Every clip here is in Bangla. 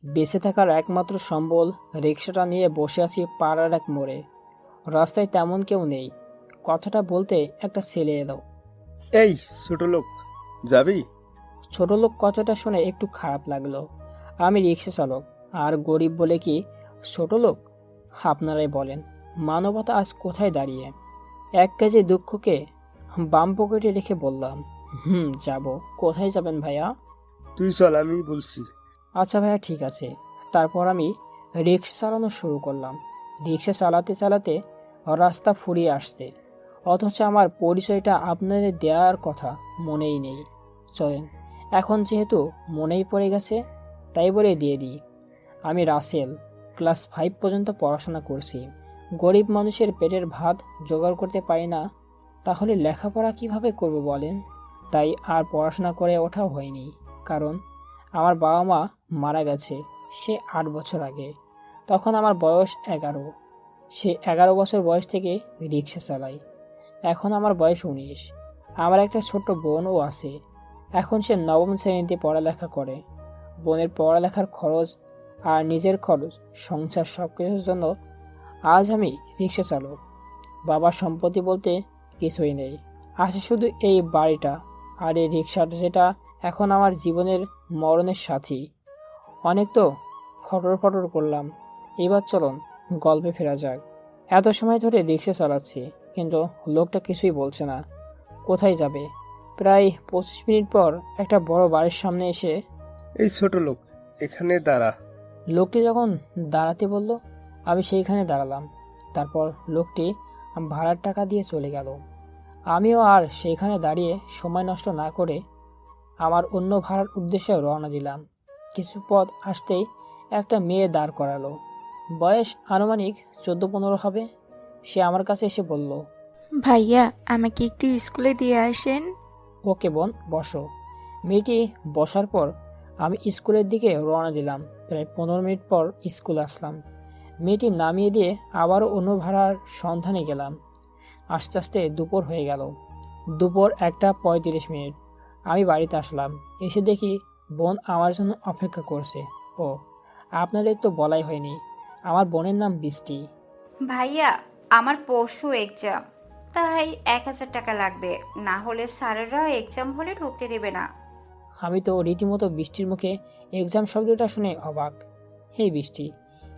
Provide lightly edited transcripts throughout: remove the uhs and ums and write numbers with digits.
বেঁচে থাকার একমাত্র সম্বল রিকশাটা নিয়ে বসে আছি পাড়ার এক মোড়ে। রাস্তায় তেমন কেউ নেই। কথাটা বলতে একটা ছেলে এলো। এই ছোট লোক, যাবি? ছোট লোক কথাটা শুনে একটু খারাপ লাগলো। আমি রিকশা চালক আর গরিব বলে কি ছোট লোক? আপনারাই বলেন, মানবতা আজ কোথায় দাঁড়িয়ে? 1 কেজি দুঃখকে বাম পকেটে রেখে বললাম, যাব। কোথায় যাবেন ভাইয়া? তুই চল, আমি বলছি। আচ্ছা ভাইয়া, ঠিক আছে। তারপর আমি রিক্সা চালানো শুরু করলাম। রিক্সা চালাতে চালাতে রাস্তা ফুরিয়ে আসছে, অথচ আমার পরিচয়টা আপনাদের দেওয়ার কথা মনেই নেই। চলেন, এখন যেহেতু মনেই পড়ে গেছে, তাই বলে দিয়ে দিই। আমি রাসেল, ক্লাস 5 পর্যন্ত পড়াশোনা করছি। গরিব মানুষের পেটের ভাত জোগাড় করতে পারি না, তাহলে লেখাপড়া কিভাবে করব বলেন? তাই আর পড়াশোনা করে ওঠাও হয়নি, কারণ আমার বাবা মা মারা গেছে সে 8 বছর আগে। তখন আমার বয়স 11। সে 11 বছর বয়স থেকে রিক্সা চালাই। এখন আমার বয়স 19। আমার একটা ছোট্ট বোনও আছে। এখন সে 9ম শ্রেণীতে পড়ালেখা করে। বোনের পড়ালেখার খরচ আর নিজের খরচ, সংসার সব কিছুর জন্য আজ আমি রিক্সা চালক। বাবার সম্পত্তি বলতে কিছুই নেই, আছে শুধু এই বাড়িটা আর এই রিক্সাটা, যেটা এখন আমার জীবনের মরণের সাথী। অনেক তো ফটর ফটর করলাম, এবার চলুন গল্পে ফেরা যাক। এত সময় ধরে রিক্সা চালাচ্ছি, কিন্তু লোকটা কিছুই বলছে না। কোথায় যাবে? প্রায় 25 মিনিট পর একটা বড় বাড়ির সামনে এসে এই ছোট লোক, এখানে দাঁড়া। লোকটি যখন দাঁড়াতে বলল, আমি সেইখানে দাঁড়ালাম। তারপর লোকটি ভাড়ার টাকা দিয়ে চলে গেল। আমিও আর সেইখানে দাঁড়িয়ে সময় নষ্ট না করে আমার অন্য ভাড়ার উদ্দেশ্যে রওনা দিলাম। কিছু পথ আসতেই একটা মেয়ে দাঁড় করালো। বয়স আনুমানিক 14-15 হবে। সে আমার কাছে এসে বলল, ভাইয়া, আমাকে একটু স্কুলে দিয়ে আসেন। ওকে বোন, বসো। মেয়েটি বসার পর আমি স্কুলের দিকে রওনা দিলাম। প্রায় 15 মিনিট পর স্কুল আসলাম। মেয়েটি নামিয়ে দিয়ে আবারও অন্য ভাড়ার সন্ধানে গেলাম। আস্তে আস্তে দুপুর হয়ে গেল। দুপুর 1:35। আমি বাড়িতে আসলাম। এসে দেখি বোন আমার জন্য অপেক্ষা করছে। ও, আপনাদের তো বলাই হয়নি, আমার বোনের নাম বৃষ্টি। ভাইয়া, আমার পরশু এক্সাম, তাই 1,000 টাকা লাগবে, না হলে স্যারেরা এক্সাম হলে ঢুকতে দেবে না। আমি তো রীতিমতো বৃষ্টির মুখে এক্সাম শব্দটা শুনে অবাক। হে বৃষ্টি,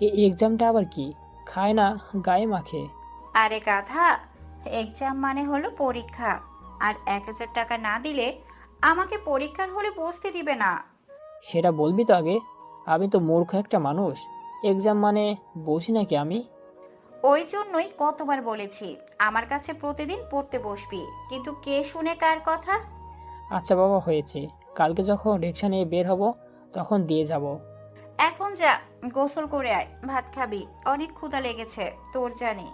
এই এক্সামটা আবার কি? খায় না গায়ে মাখে? আরে গাধা, এক্সাম মানে হলো পরীক্ষা, আর 1,000 টাকা না দিলে আমাকে পরীক্ষার হলে বসতে দিবে না। সেটা বলবি তো আগে। আমি তো মূর্খ একটা মানুষ। এক্সাম মানে বসি নাকি আমি? ওই জন্যই কতবার বলেছি আমার কাছে প্রতিদিন পড়তে বসবি, কিন্তু কে শুনে কার কথা। আচ্ছা বাবা, হয়েছে। কালকে যখন রিক্সা নিয়ে বের হব তখন দিয়ে যাব। এখন যা, গোসল করে আয়, ভাত খাবি, অনেক ক্ষুধা লেগেছে তোর জানি।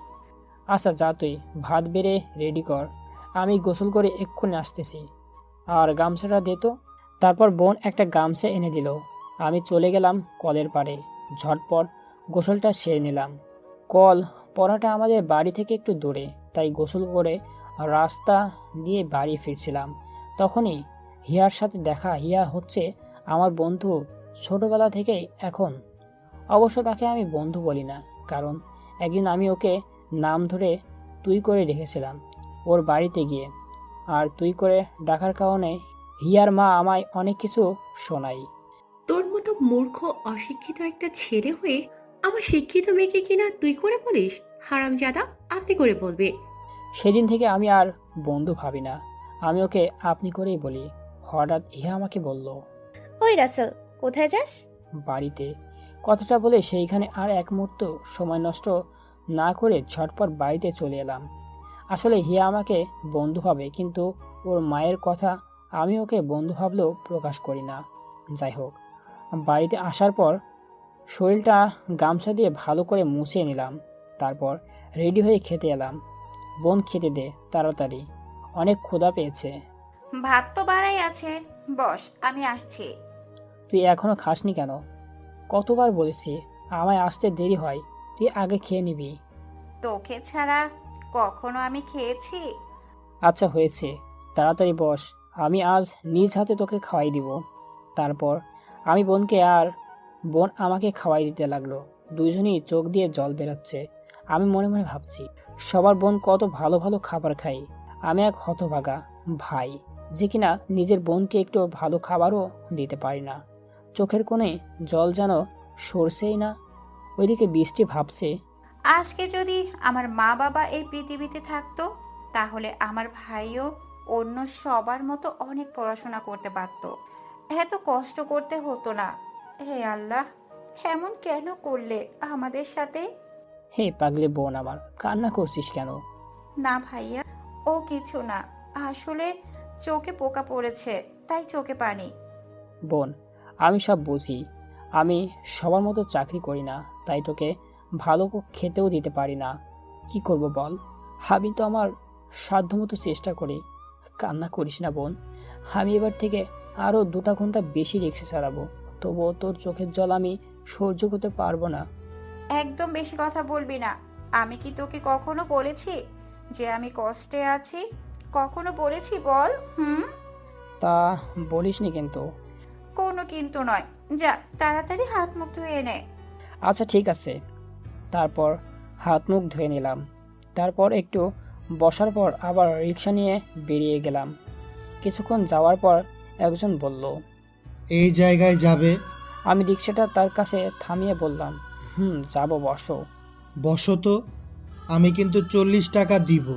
আচ্ছা যা, তুই ভাত বেড়ে রেডি কর, আমি গোসল করে এক্ষুনি আসতেছি। আর গামছাটা দে তো। তারপর বোন একটা গামছা এনে দিল। আমি চলে গেলাম কলের পাড়ে। ঝটপট গোসলটা সেরে নিলাম। কল পড়াটা আমাদের বাড়ি থেকে একটু দূরে, তাই গোসল করে রাস্তা দিয়ে বাড়ি ফিরছিলাম। তখনই হিয়ার সাথে দেখা। হিয়া হচ্ছে আমার বন্ধু ছোটবেলা থেকেই। এখন অবশ্য তাকে আমি বন্ধু বলি না, কারণ একদিন আমি ওকে নাম ধরে তুই করে রেখেছিলাম ওর বাড়িতে গিয়ে। আর তুই করে ডাকার কারণে হিয়ার মা আমায় অনেক কিছু শোনায়। তোর মতো মূর্খ অশিক্ষিত একটা ছেলে হয়ে আমার শিক্ষিত মেয়েকে কিনা তুই করে বলিস? হারামজাদা, আপনি করে বলবে। সেদিন থেকে আমি আর বন্ধু ভাবি না, আমি ওকে আপনি করেই বলি। হঠাৎ ইহা আমাকে বলল, ওই রাসেল, কোথায় যাস? বাড়িতে। কথাটা বলে সেইখানে আর এক মুহূর্ত সময় নষ্ট না করে ঝটপট বাড়িতে চলে এলাম। আসলে হিয়া আমাকে বন্ধু ভাবে, কিন্তু ওর মায়ের কথা আমি ওকে বন্ধু ভাবলেও প্রকাশ করি না। যাই হোক, বাড়িতে আসার পর শরীরটা গামছা দিয়ে ভালো করে মুছিয়ে নিলাম। তারপর রেডি হয়ে খেতে এলাম। বোন খেতে দে তাড়াতাড়ি, অনেক ক্ষুধা পেয়েছে। ভাত তো বাড়াই আছে, বস আমি আসছি। তুই এখনো খাসনি কেন? কতবার বলেছি আমায় আসতে দেরি হয়, তুই আগে খেয়ে নিবি। তোকে ছাড়া কখনো আমি খেয়েছি? আচ্ছা হয়েছে, তাড়াতাড়ি বস, আমি আজ নিজ হাতে তোকে খাওয়াই দিব। তারপর আমি বোনকে আর বোন আমাকে খাওয়াই দিতে লাগলো। দুজনেই চোখ দিয়ে জল বেরাচ্ছে। আমি মনে মনে ভাবছি, সবার বোন কত ভালো ভালো খাবার খায়, আমি এক হতভাগা ভাই যে কিনা নিজের বোনকে একটু ভালো খাবারও দিতে পারি না। চোখের কোণে জল যেন সরছেই না। ওইদিকে বৃষ্টি ভাবছে, আজকে যদি আমার মা বাবা এই পৃথিবীতে থাকতো, তাহলে আমার ভাইও অন্য সবার মতো অনেক পড়াশোনা করতে পারত, এত কষ্ট করতে হতো না। হে আল্লাহ, এমন কেন করলে আমাদের সাথে? হে পাগলি বোন আমার, কান্না করছিস কেন? না ভাইয়া, ও কিছু না, আসলে চোখে পোকা পড়েছে, তাই চোখে পানি। বোন, আমি সব বুঝি। আমি সবার মতো চাকরি করি না, তাই তোকে ভালো খেতেও দিতে পারি না। কি করব বল? আমি তো আমার সাধ্যমতো চেষ্টা করি। কান্না করিস না বোন, আমি এবার থেকে আরো 2টা ঘন্টা বেশি রিক্সা চালাবো, তবুও তোর চোখের জল আমি সহ্য করতে পারবো না। একদম বেশি কথা বলবি না। আমি কি তোকে কখনো বলেছি যে আমি কষ্টে আছি? কখনো বলেছি বল? তা বলিসনি কিন্তু। কোনো কিন্তু নয়। যা, তাড়াতাড়ি হাত মুখ ধুয়ে নে। আচ্ছা ঠিক আছে। তারপর হাত মুখ ধুয়ে নিলাম। তারপর একটু বসার পর আবার রিক্সা নিয়ে বেরিয়ে গেলাম। কিছুক্ষণ যাওয়ার পর একজন বলল, এই জায়গায় যাবে? আমি রিক্সাটা তার কাছে থামিয়ে বললাম, যাব, বসো। বসো তো, আমি কিন্তু 40 টাকা দিব।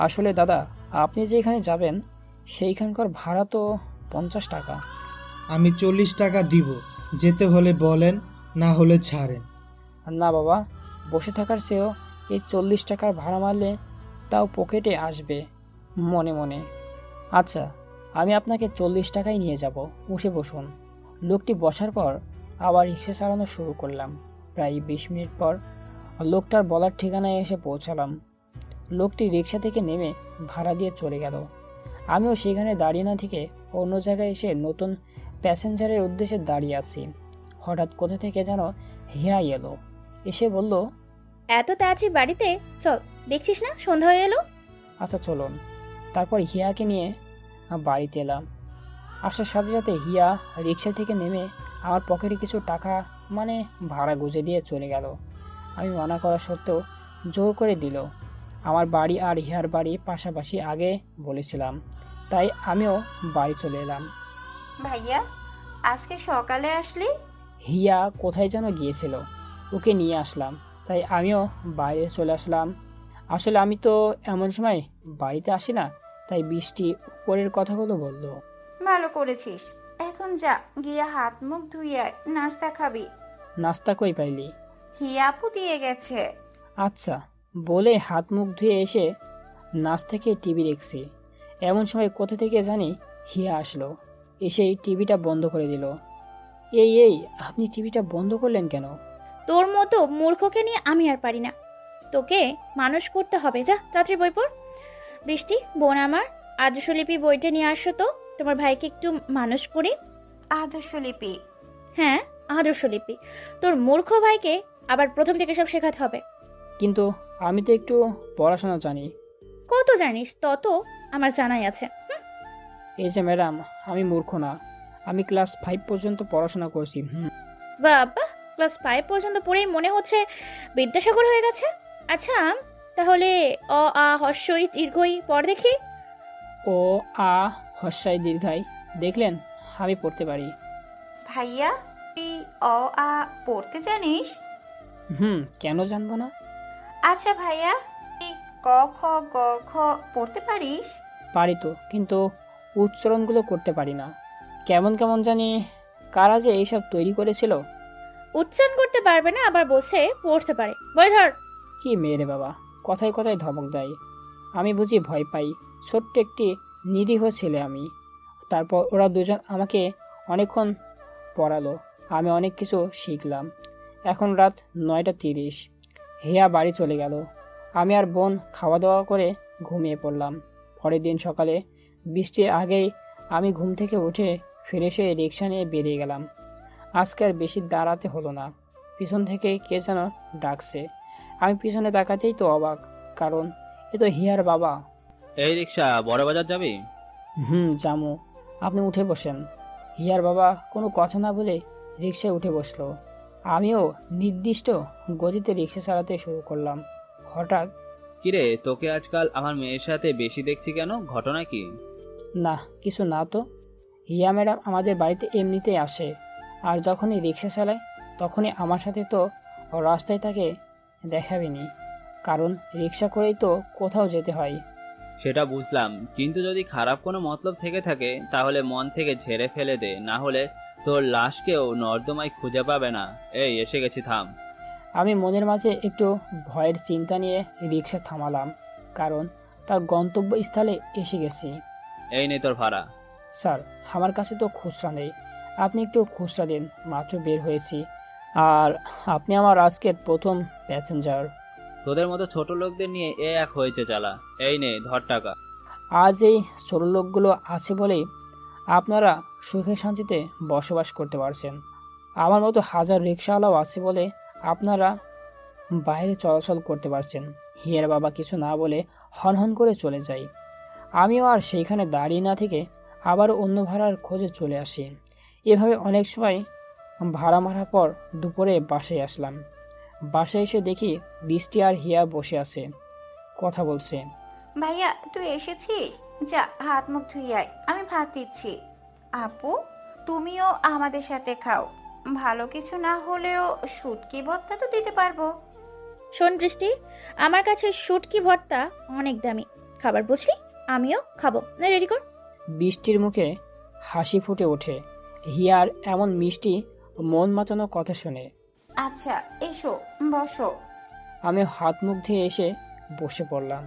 আসলে দাদা, আপনি যেখানে যাবেন সেইখানকার ভাড়া তো 50 টাকা। আমি 40 টাকা দিব, যেতে হলে বলেন, না হলে ছাড়েন। না বাবা, বসে থাকার চেয়েও এই 40 টাকার ভাড়া মারলে তাও পকেটে আসবে মনে মনে। আচ্ছা, আমি আপনাকে 40 টাকায় নিয়ে যাব, বসে বসুন। লোকটি বসার পর আবার রিক্সা চালানো শুরু করলাম। প্রায় 20 মিনিট পর লোকটার বলার ঠিকানায় এসে পৌঁছালাম। লোকটি রিক্সা থেকে নেমে ভাড়া দিয়ে চলে গেল। আমিও সেখানে দাঁড়িয়ে না থেকে অন্য জায়গায় এসে নতুন প্যাসেঞ্জারের উদ্দেশ্যে দাঁড়িয়ে আছি। হঠাৎ কোথা থেকে যেন হিয়া এলো, এসে বলল, এত তাড়াতাড়ি বাড়িতে? চল, দেখছিস না সন্ধ্যা হয়ে এলো। আচ্ছা চলুন। তারপর হিয়াকে নিয়ে বাড়িতে এলাম। আসার সাথে সাথে হিয়া রিক্সা থেকে নেমে আমার পকেটে কিছু টাকা মানে ভাড়া গুঁজে দিয়ে চলে গেল। আমি মানা করা সত্ত্বেও জোর করে দিল। আমার বাড়ি আর হিয়ার বাড়ি পাশাপাশি আগে বলেছিলাম, তাই আমিও বাড়ি চলে এলাম। ভাইয়া, আজকে সকালে আসলি? হিয়া কোথায় যেন গিয়েছিল, ওকে নিয়ে আসলাম, তাই আমিও বাইরে চলে আসলাম। আসলে আমি তো এমন সময় বাড়িতে আসি না, তাই বৃষ্টি উপরের কথাগুলো বলল। ভালো করেছিস। এখন যা, গিয়ে হাত মুখ ধুয়ে আয়, নাস্তা খাবি। নাস্তা কই পাইলি? হিয়া আপু দিয়ে গেছে। আচ্ছা বলে হাত মুখ ধুয়ে এসে নাচ থেকে টিভি দেখছি। এমন সময় কোথা থেকে জানি হিয়া আসলো, এসেই টিভিটা বন্ধ করে দিল। এই এই, আপনি টিভিটা বন্ধ করলেন কেন? তোর মতো মূর্খকে নিয়ে আমি আর পারি না। তোকে মানুষ করতে হবে, যা তাড়াতাড়ি বই পড়। বৃষ্টি, বোন আমার, আদর্শলিপি বইটা নিয়ে আসো তো, তোমার ভাইকে একটু মানুষ করি। আদর্শলিপি? হ্যাঁ, আদর্শলিপি। তোর মূর্খ ভাইকে আবার প্রথম থেকে সব শেখাতে হবে। কিন্তু আমি তো একটু পড়াশোনা জানি। কত জানিস তত আমার জানাই আছে। এই যে ম্যাডাম, আমি মূর্খ না, আমি ক্লাস 5 পর্যন্ত পড়াশোনা করছি। বাবা, ক্লাস 5 পর্যন্ত পড়েই মনে হচ্ছে বিদ্যাসাগর হয়ে গেছে। আচ্ছা, তাহলে অ আ হর্ষই দীর্ঘই পড় দেখি। ও আ হস্যাই দীর্ঘাই, দেখলেন আমি পড়তে পারি। ভাইয়া, তুই অ আ পড়তে জানিস? কেন জানবো না? আচ্ছা ভাইয়া, তুই ক খ গ ঘ পড়তে পারিস? পারি তো, কিন্তু উচ্চারণগুলো করতে পারি না। কেমন কেমন জানি, কারা যে এইসব তৈরি করেছিল। উচ্চারণ করতে পারবে না, আবার বসে পড়তে পারে। বই ধর। কি মেয়ে রে বাবা, কথায় কথায় ধমক দেয়। আমি বুঝি ভয় পাই? ছোট্ট একটি নিরীহ ছেলে আমি। তারপর ওরা দুজন আমাকে অনেকক্ষণ পড়ালো, আমি অনেক কিছু শিখলাম। এখন রাত 9:30। হিয়া বাড়ি চলে গেল। আমি আর বোন খাওয়া দাওয়া করে ঘুমিয়ে পড়লাম। পরের দিন সকালে বৃষ্টির আগেই আমি ঘুম থেকে উঠে ফ্রেশ হয়ে রিক্সা নিয়ে বেরিয়ে গেলাম। আজকে আর বেশি দাঁড়াতে হলো না। পিছন থেকে কে যেন ডাকছে। আমি পিছনে তাকাতেই তো অবাক, কারণ এ তো হিয়ার বাবা। এই রিক্সা বড় বাজার যাবি? জামু, আপনি উঠে বসেন। হিয়ার বাবা কোনো কথা না বলে রিকশায় উঠে বসলো। আমিও নির্দিষ্ট গতিতে রিকশা চালাতে শুরু করলাম। হঠাৎ, কিরে, তোকে আজকাল আমার মেয়ের সাথে বেশি দেখছি কেন? ঘটনা কি? না কিছু না তো, হিয়া ম্যাডাম আমাদের বাড়িতে এমনিতেই আসে, আর যখনই রিকশা চালায় তখনই আমার সাথে তো রাস্তায় তাকে দেখাবেনি, কারণ রিকশা করেই তো কোথাও যেতে হয়। সেটা বুঝলাম, কিন্তু যদি খারাপ কোনো মতলব থেকে থাকে তাহলে মন থেকে ঝেড়ে ফেলে দে, না হলে তোর লাশকেও নর্দমায় খুঁজে পাবে না। এই এসে গেছি, থাম। আমি মনের মাঝে একটু ভয়ের চিন্তা নিয়ে রিকশা থামালাম, কারণ তার গন্তব্যস্থলে এসে গেছি। এই নে তোর ভাড়া। স্যার, আমার কাছে তো খুচরা নেই, আপনি একটু খুচরা দিন, মাত্র বের হয়েছি, আর আপনি আমার আজকের প্রথম প্যাসেঞ্জার। তোদের মতো ছোট লোকদের নিয়ে এক হয়েছে চালা। এই নে ধর টাকা। আজ এই ছোট লোকগুলো আছে বলেই আপনারা সুখে শান্তিতে বসবাস করতে পারছেন। আমার মতো হাজার রিক্সাওয়ালাও আছে বলে আপনারা বাইরে চলাচল করতে পারছেন। হিয়ার বাবা কিছু না বলে হনহন করে চলে যায়। আমিও আর সেইখানে দাঁড়িয়ে না থেকে আবার অন্য ভাড়ার খোঁজে চলে আসি। এভাবে অনেক সময় ভাড়া মারার পর দুপুরে বাসায় আসলাম। বাসায় এসে দেখি বৃষ্টি আর হিয়া বসে আছে, কথা বলছে। ভাইয়া তুই এসেছিস? যা হাত মুখ ধুই আয়, আমি ভাত দিচ্ছি। আপু তুমিও আমাদের সাথে খাও, ভালো কিছু না হলেও শুটকি ভর্তা তো দিতে পারবো। শোন বৃষ্টি, আমার কাছে শুটকি ভর্তা অনেক দামি খাবার, বুঝলি? আমিও খাবো না, রেডি কর। বৃষ্টির মুখে হাসি ফুটে ওঠে হিয়ার এমন মিষ্টি মন মাতানো কথা শুনে। আচ্ছা এসো বসো। আমি হাত মুখ ধুয়ে এসে বসে পড়লাম,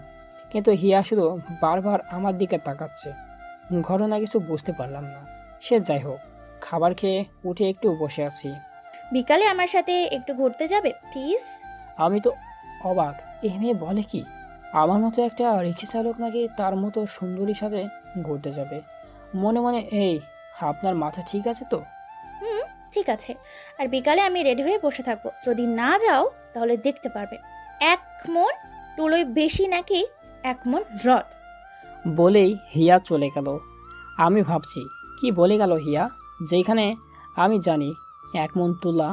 কিন্তু হিয়া শুধু বারবার আমার দিকে তাকাচ্ছে। ঘটনা কিছু বুঝতে পারলাম না। সে যাই হোক, খাবার খেয়ে উঠে একটু বসে আছি। বিকালে আমার সাথে একটু ঘুরতে যাবে প্লিজ? আমি তো অবাক, এই মেয়ে বলে কি? আমার মতো একটা রিক্সা চালক নাকি তার মতো সুন্দরীর সাথে ঘুরতে যাবে? মনে মনে এই, আপনার মাথা ঠিক আছে তো? হুম, ঠিক আছে। আর বিকালে আমি রেডি হয়ে বসে থাকবো, যদি না যাও তাহলে দেখতে পারবে 1 মণ তুলোই বেশি নাকি 1 মণ রড। বলেই হিয়া চলে গেল। আমি ভাবছি, কি বলে গেল হিয়া, যেখানে আমি জানি 1 মণ তুলা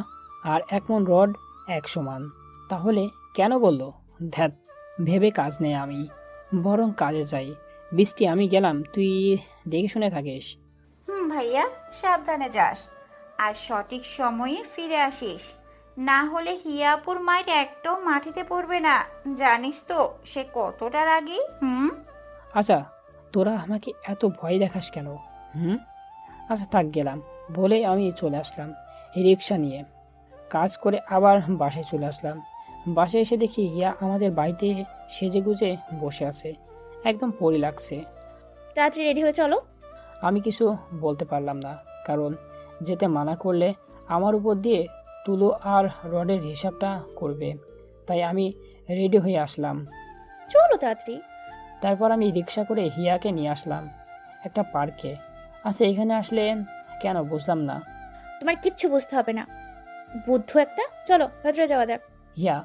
আর 1 মণ রড 1 সমান, তাহলে কেন বলল? ধ্যাত, ভেবে কাজ নেই, আমি বরং কাজে যাই। বৃষ্টি, আমি গেলাম, তুই দেখে শুনে থাকিস। ভাইয়া সাবধানে যাস, আর সঠিক সময়ে ফিরে আসিস, না হলে হিয়াপুর মায়ের একটাও মাটিতে পড়বে না। জানিস তো সে কতটা রাগী। আচ্ছা, তোরা আমাকে এত ভয় দেখাস কেন? আচ্ছা থাক, গেলাম বলে আমি চলে আসলাম রিক্সা নিয়ে। কাজ করে আবার বাসায় চলে আসলাম। বাসায় এসে দেখি হিয়া আমাদের বাড়িতে সেজে গুজে বসে আছে, একদম পরি লাগছে। তাড়াতাড়ি রেডি হয়ে চলো। আমি কিছু বলতে পারলাম না, কারণ যেতে মানা করলে আমার উপর দিয়ে তুলো আর রডের হিসাবটা করবে, তাই আমি রেডি হয়ে আসলাম। চলো তাড়াতাড়ি। তারপর আমি রিক্সা করে হিয়াকে নিয়ে আসলাম একটা পার্কে। আচ্ছা, এখানে আসলেন কেন বুঝলাম না। তোমার কিচ্ছু বুঝতে হবে না, বুদ্ধ একটা। চলো ভেতরে যাওয়া যাক। হিয়া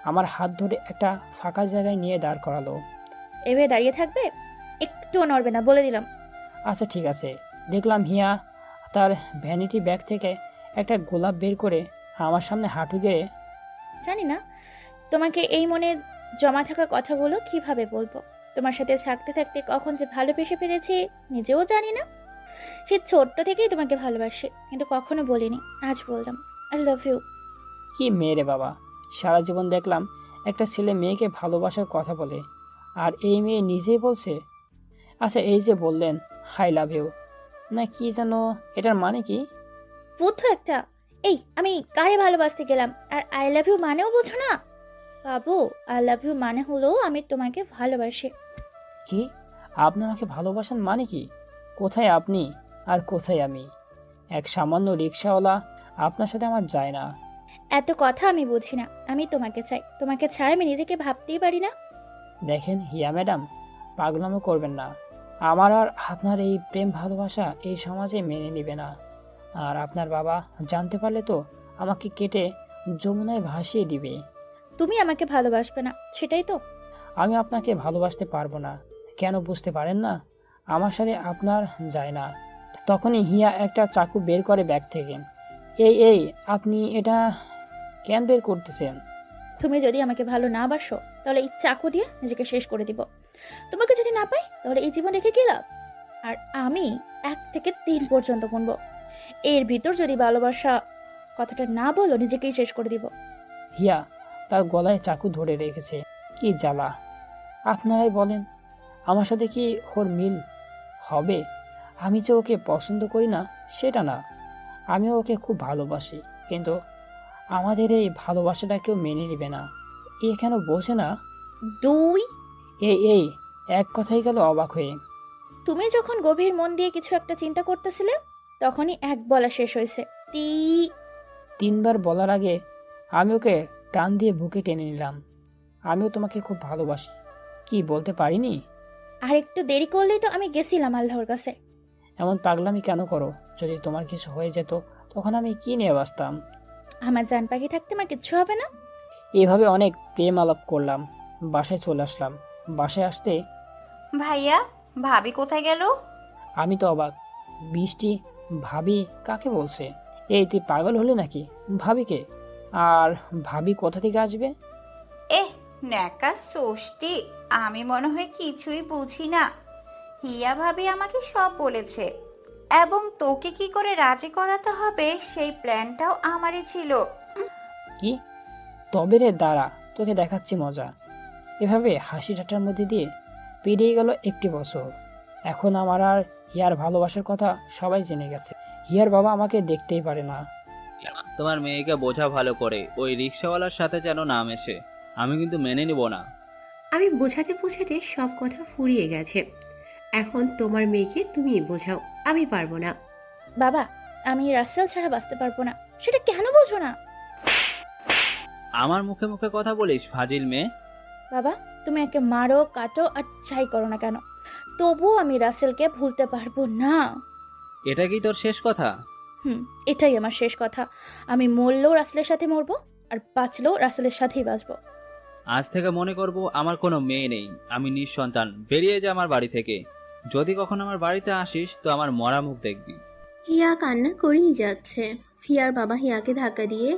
আমার হাত ধরে একটা ফাঁকা জায়গায় নিয়ে দাঁড় করালো। এভাবে দাঁড়িয়ে থাকবে, একটুও নড়বে না, বলে দিলাম। আচ্ছা ঠিক আছে। দেখলাম হিয়া তার ভ্যানিটি ব্যাগ থেকে একটা গোলাপ বের করে আমার সামনে হাঁটু গেড়ে। জানি না তোমাকে এই মনে জমা থাকা কথাগুলো কিভাবে বলবো। তোমার সাথে থাকতে থাকতে কখন যে ভালোবেসে ফেলেছি নিজেও জানি না। সে ছোট্ট থেকেই তোমাকে ভালোবাসি, কিন্তু কখনো বলিনি, আজ বললাম আই লাভ ইউ। কি মেয়ে রে বাবা, সারা জীবন দেখলাম একটা ছেলে মেয়েকে ভালোবাসার কথা বলে, আর এই মেয়ে নিজেই বলছে। আচ্ছা, এই যে বললেন আই লাভ ইউ, না কি যেন, এটার মানে কি? বুদ্ধ একটা। এই, আমি কারে ভালোবাসতে গেলাম আর আই লাভ ইউ মানেও বোঝো না? বাবু, আই লাভ ইউ মানে হলো আমি তোমাকে ভালোবাসি। কি? আপনি আমাকে ভালোবাসেন মানে কি? কোথায় আপনি আর কোথায় আমি? এক সামান্য রিক্সাওয়ালা, আপনার সাথে আমার যায় না। এত কথা আমি বুঝি না, আমি তোমাকে চাই, তোমাকে ছাড়া আমি নিজেকে ভাবতেই পারি না। দেখেন হিয়া ম্যাডাম, পাগলামো করবেন না। আমার আর আপনার এই প্রেম ভালোবাসা এই সমাজে মেনে নেবে না, আর আপনার বাবা জানতে পারলে তো আমাকে কেটে যমুনায় ভাসিয়ে দিবে। তুমি আমাকে ভালোবাসবে না, সেটাই তো। আমি আপনাকে ভালোবাসতে পারবো না, কেন বুঝতে পারেন না? আমার সাথে আপনার যায় না। তখনই হিয়া একটা চাকু বের করে ব্যাগ থেকে। এই আপনি এটা কেন বের করতেছেন? তুমি যদি আমাকে ভালো না বাসো তাহলে এই চাকু দিয়ে নিজেকে শেষ করে দিব। তোমাকে যদি না পাই তাহলে এই জীবন রেখে কি লাভ? আর আমি 1 থেকে 3 পর্যন্ত গুনবো। এর ভিতর যদি ভালোবাসা কথাটা না বলো নিজেকেই শেষ করে দিব। হিয়া তার গলায় চাকু ধরে রেখেছে। কি জ্বালা! আপনারাই বলেন, আমার সাথে কি ওর মিল হবে? আমি যে ওকে পছন্দ করি না সেটা না, আমি ওকে খুব ভালোবাসি, কিন্তু আমাদের এই ভালোবাসাটা কেউ মেনে নেবে না। এ কেন বোঝে না? 2। এই এক কথাই গেল অবাক হয়ে। তুমি যখন গভীর মন দিয়ে কিছু একটা চিন্তা করতেছিলে তখনই 1 বলা শেষ হয়েছে। 3বার বলার আগে আমি ওকে টান দিয়ে বুকে টেনে নিলাম। আমিও তোমাকে খুব ভালোবাসি, কি বলতে পারিনি? আর একটু দেরি করলেই তো আমি গেছিলাম আল্লাহর কাছে। এমন পাগলামি কেন করো? যদি তোমার কিছু হয়ে যেত তখন আমি কি নিয়ে বাঁচতাম? আমার জান পাখি থাকতে আমার কিচ্ছু হবে না। এভাবে অনেক প্রেম আলাপ করলাম, বাসায় চলে আসলাম। বাসায় আসতে ভাইয়া, ভাবি কোথায় গেল? আমি তো অবাক। বৃষ্টি ভাবি কাকে বলছে? এই তুই পাগল হলি নাকি? ভাবিকে? আর ভাবি কোথা থেকে আসবে? ন্যাকা ষষ্ঠী, আমি মনে হয় কিছুই বুঝি না। হিয়া ভাবি আমাকে সব বলেছে, এবং তোকে কি করে রাজি করাতে হবে সেই প্ল্যানটাও আমারই ছিল। কি? তবে রে দাঁড়া, তোকে দেখাচ্ছি মজা। এভাবে হাসি ঠাট্টার মধ্যে দিয়ে পেরিয়ে গেল 1টি বছর। এখন আমার আর হিয়ার ভালোবাসার কথা সবাই জেনে গেছে। হিয়ার বাবা আমাকে দেখতেই পারে না। তোমার মেয়েকে বোঝা ভালো করে, ওই রিক্সাওয়ালার সাথে যেন না মেশে। আমি কিন্তু মেনে নিব না। আমি বোঝাতে বোঝাতে সব কথা ফুরিয়ে গেছে। এখন তোমার মেয়েকে তুমি বোঝাও, আমি পারবো না। বাবা, আমি রাসেল ছাড়া বাঁচতে পারবো না। সেটা কেন বোঝো না? আমার মুখে মুখে কথা বলিস ফাজিল মেয়ে। বাবা, তুমি একে মারো কাটো আর যাই করো না কেন, তবুও আমি রাসেলকে ভুলতে পারবো না। এটা কি তোর শেষ কথা? এটাই আমার শেষ কথা। আমি মরলেও রাসেলের সাথে মরবো, আর বাঁচলেও রাসেলের সাথেই বাঁচবো। আজ থেকে মনে করব আমার কোনো মেয়ে নেই, আমি নিঃসন্তান। বেরিয়ে যা আমার বাড়ি থেকে। যদি কখনো আমার বাড়িতে আসিস তো আমার মরা মুখ দেখবি। হিয়া কান্না করেই যাচ্ছে। হিয়ার বাবা হিয়াকে ধাক্কা দিয়ে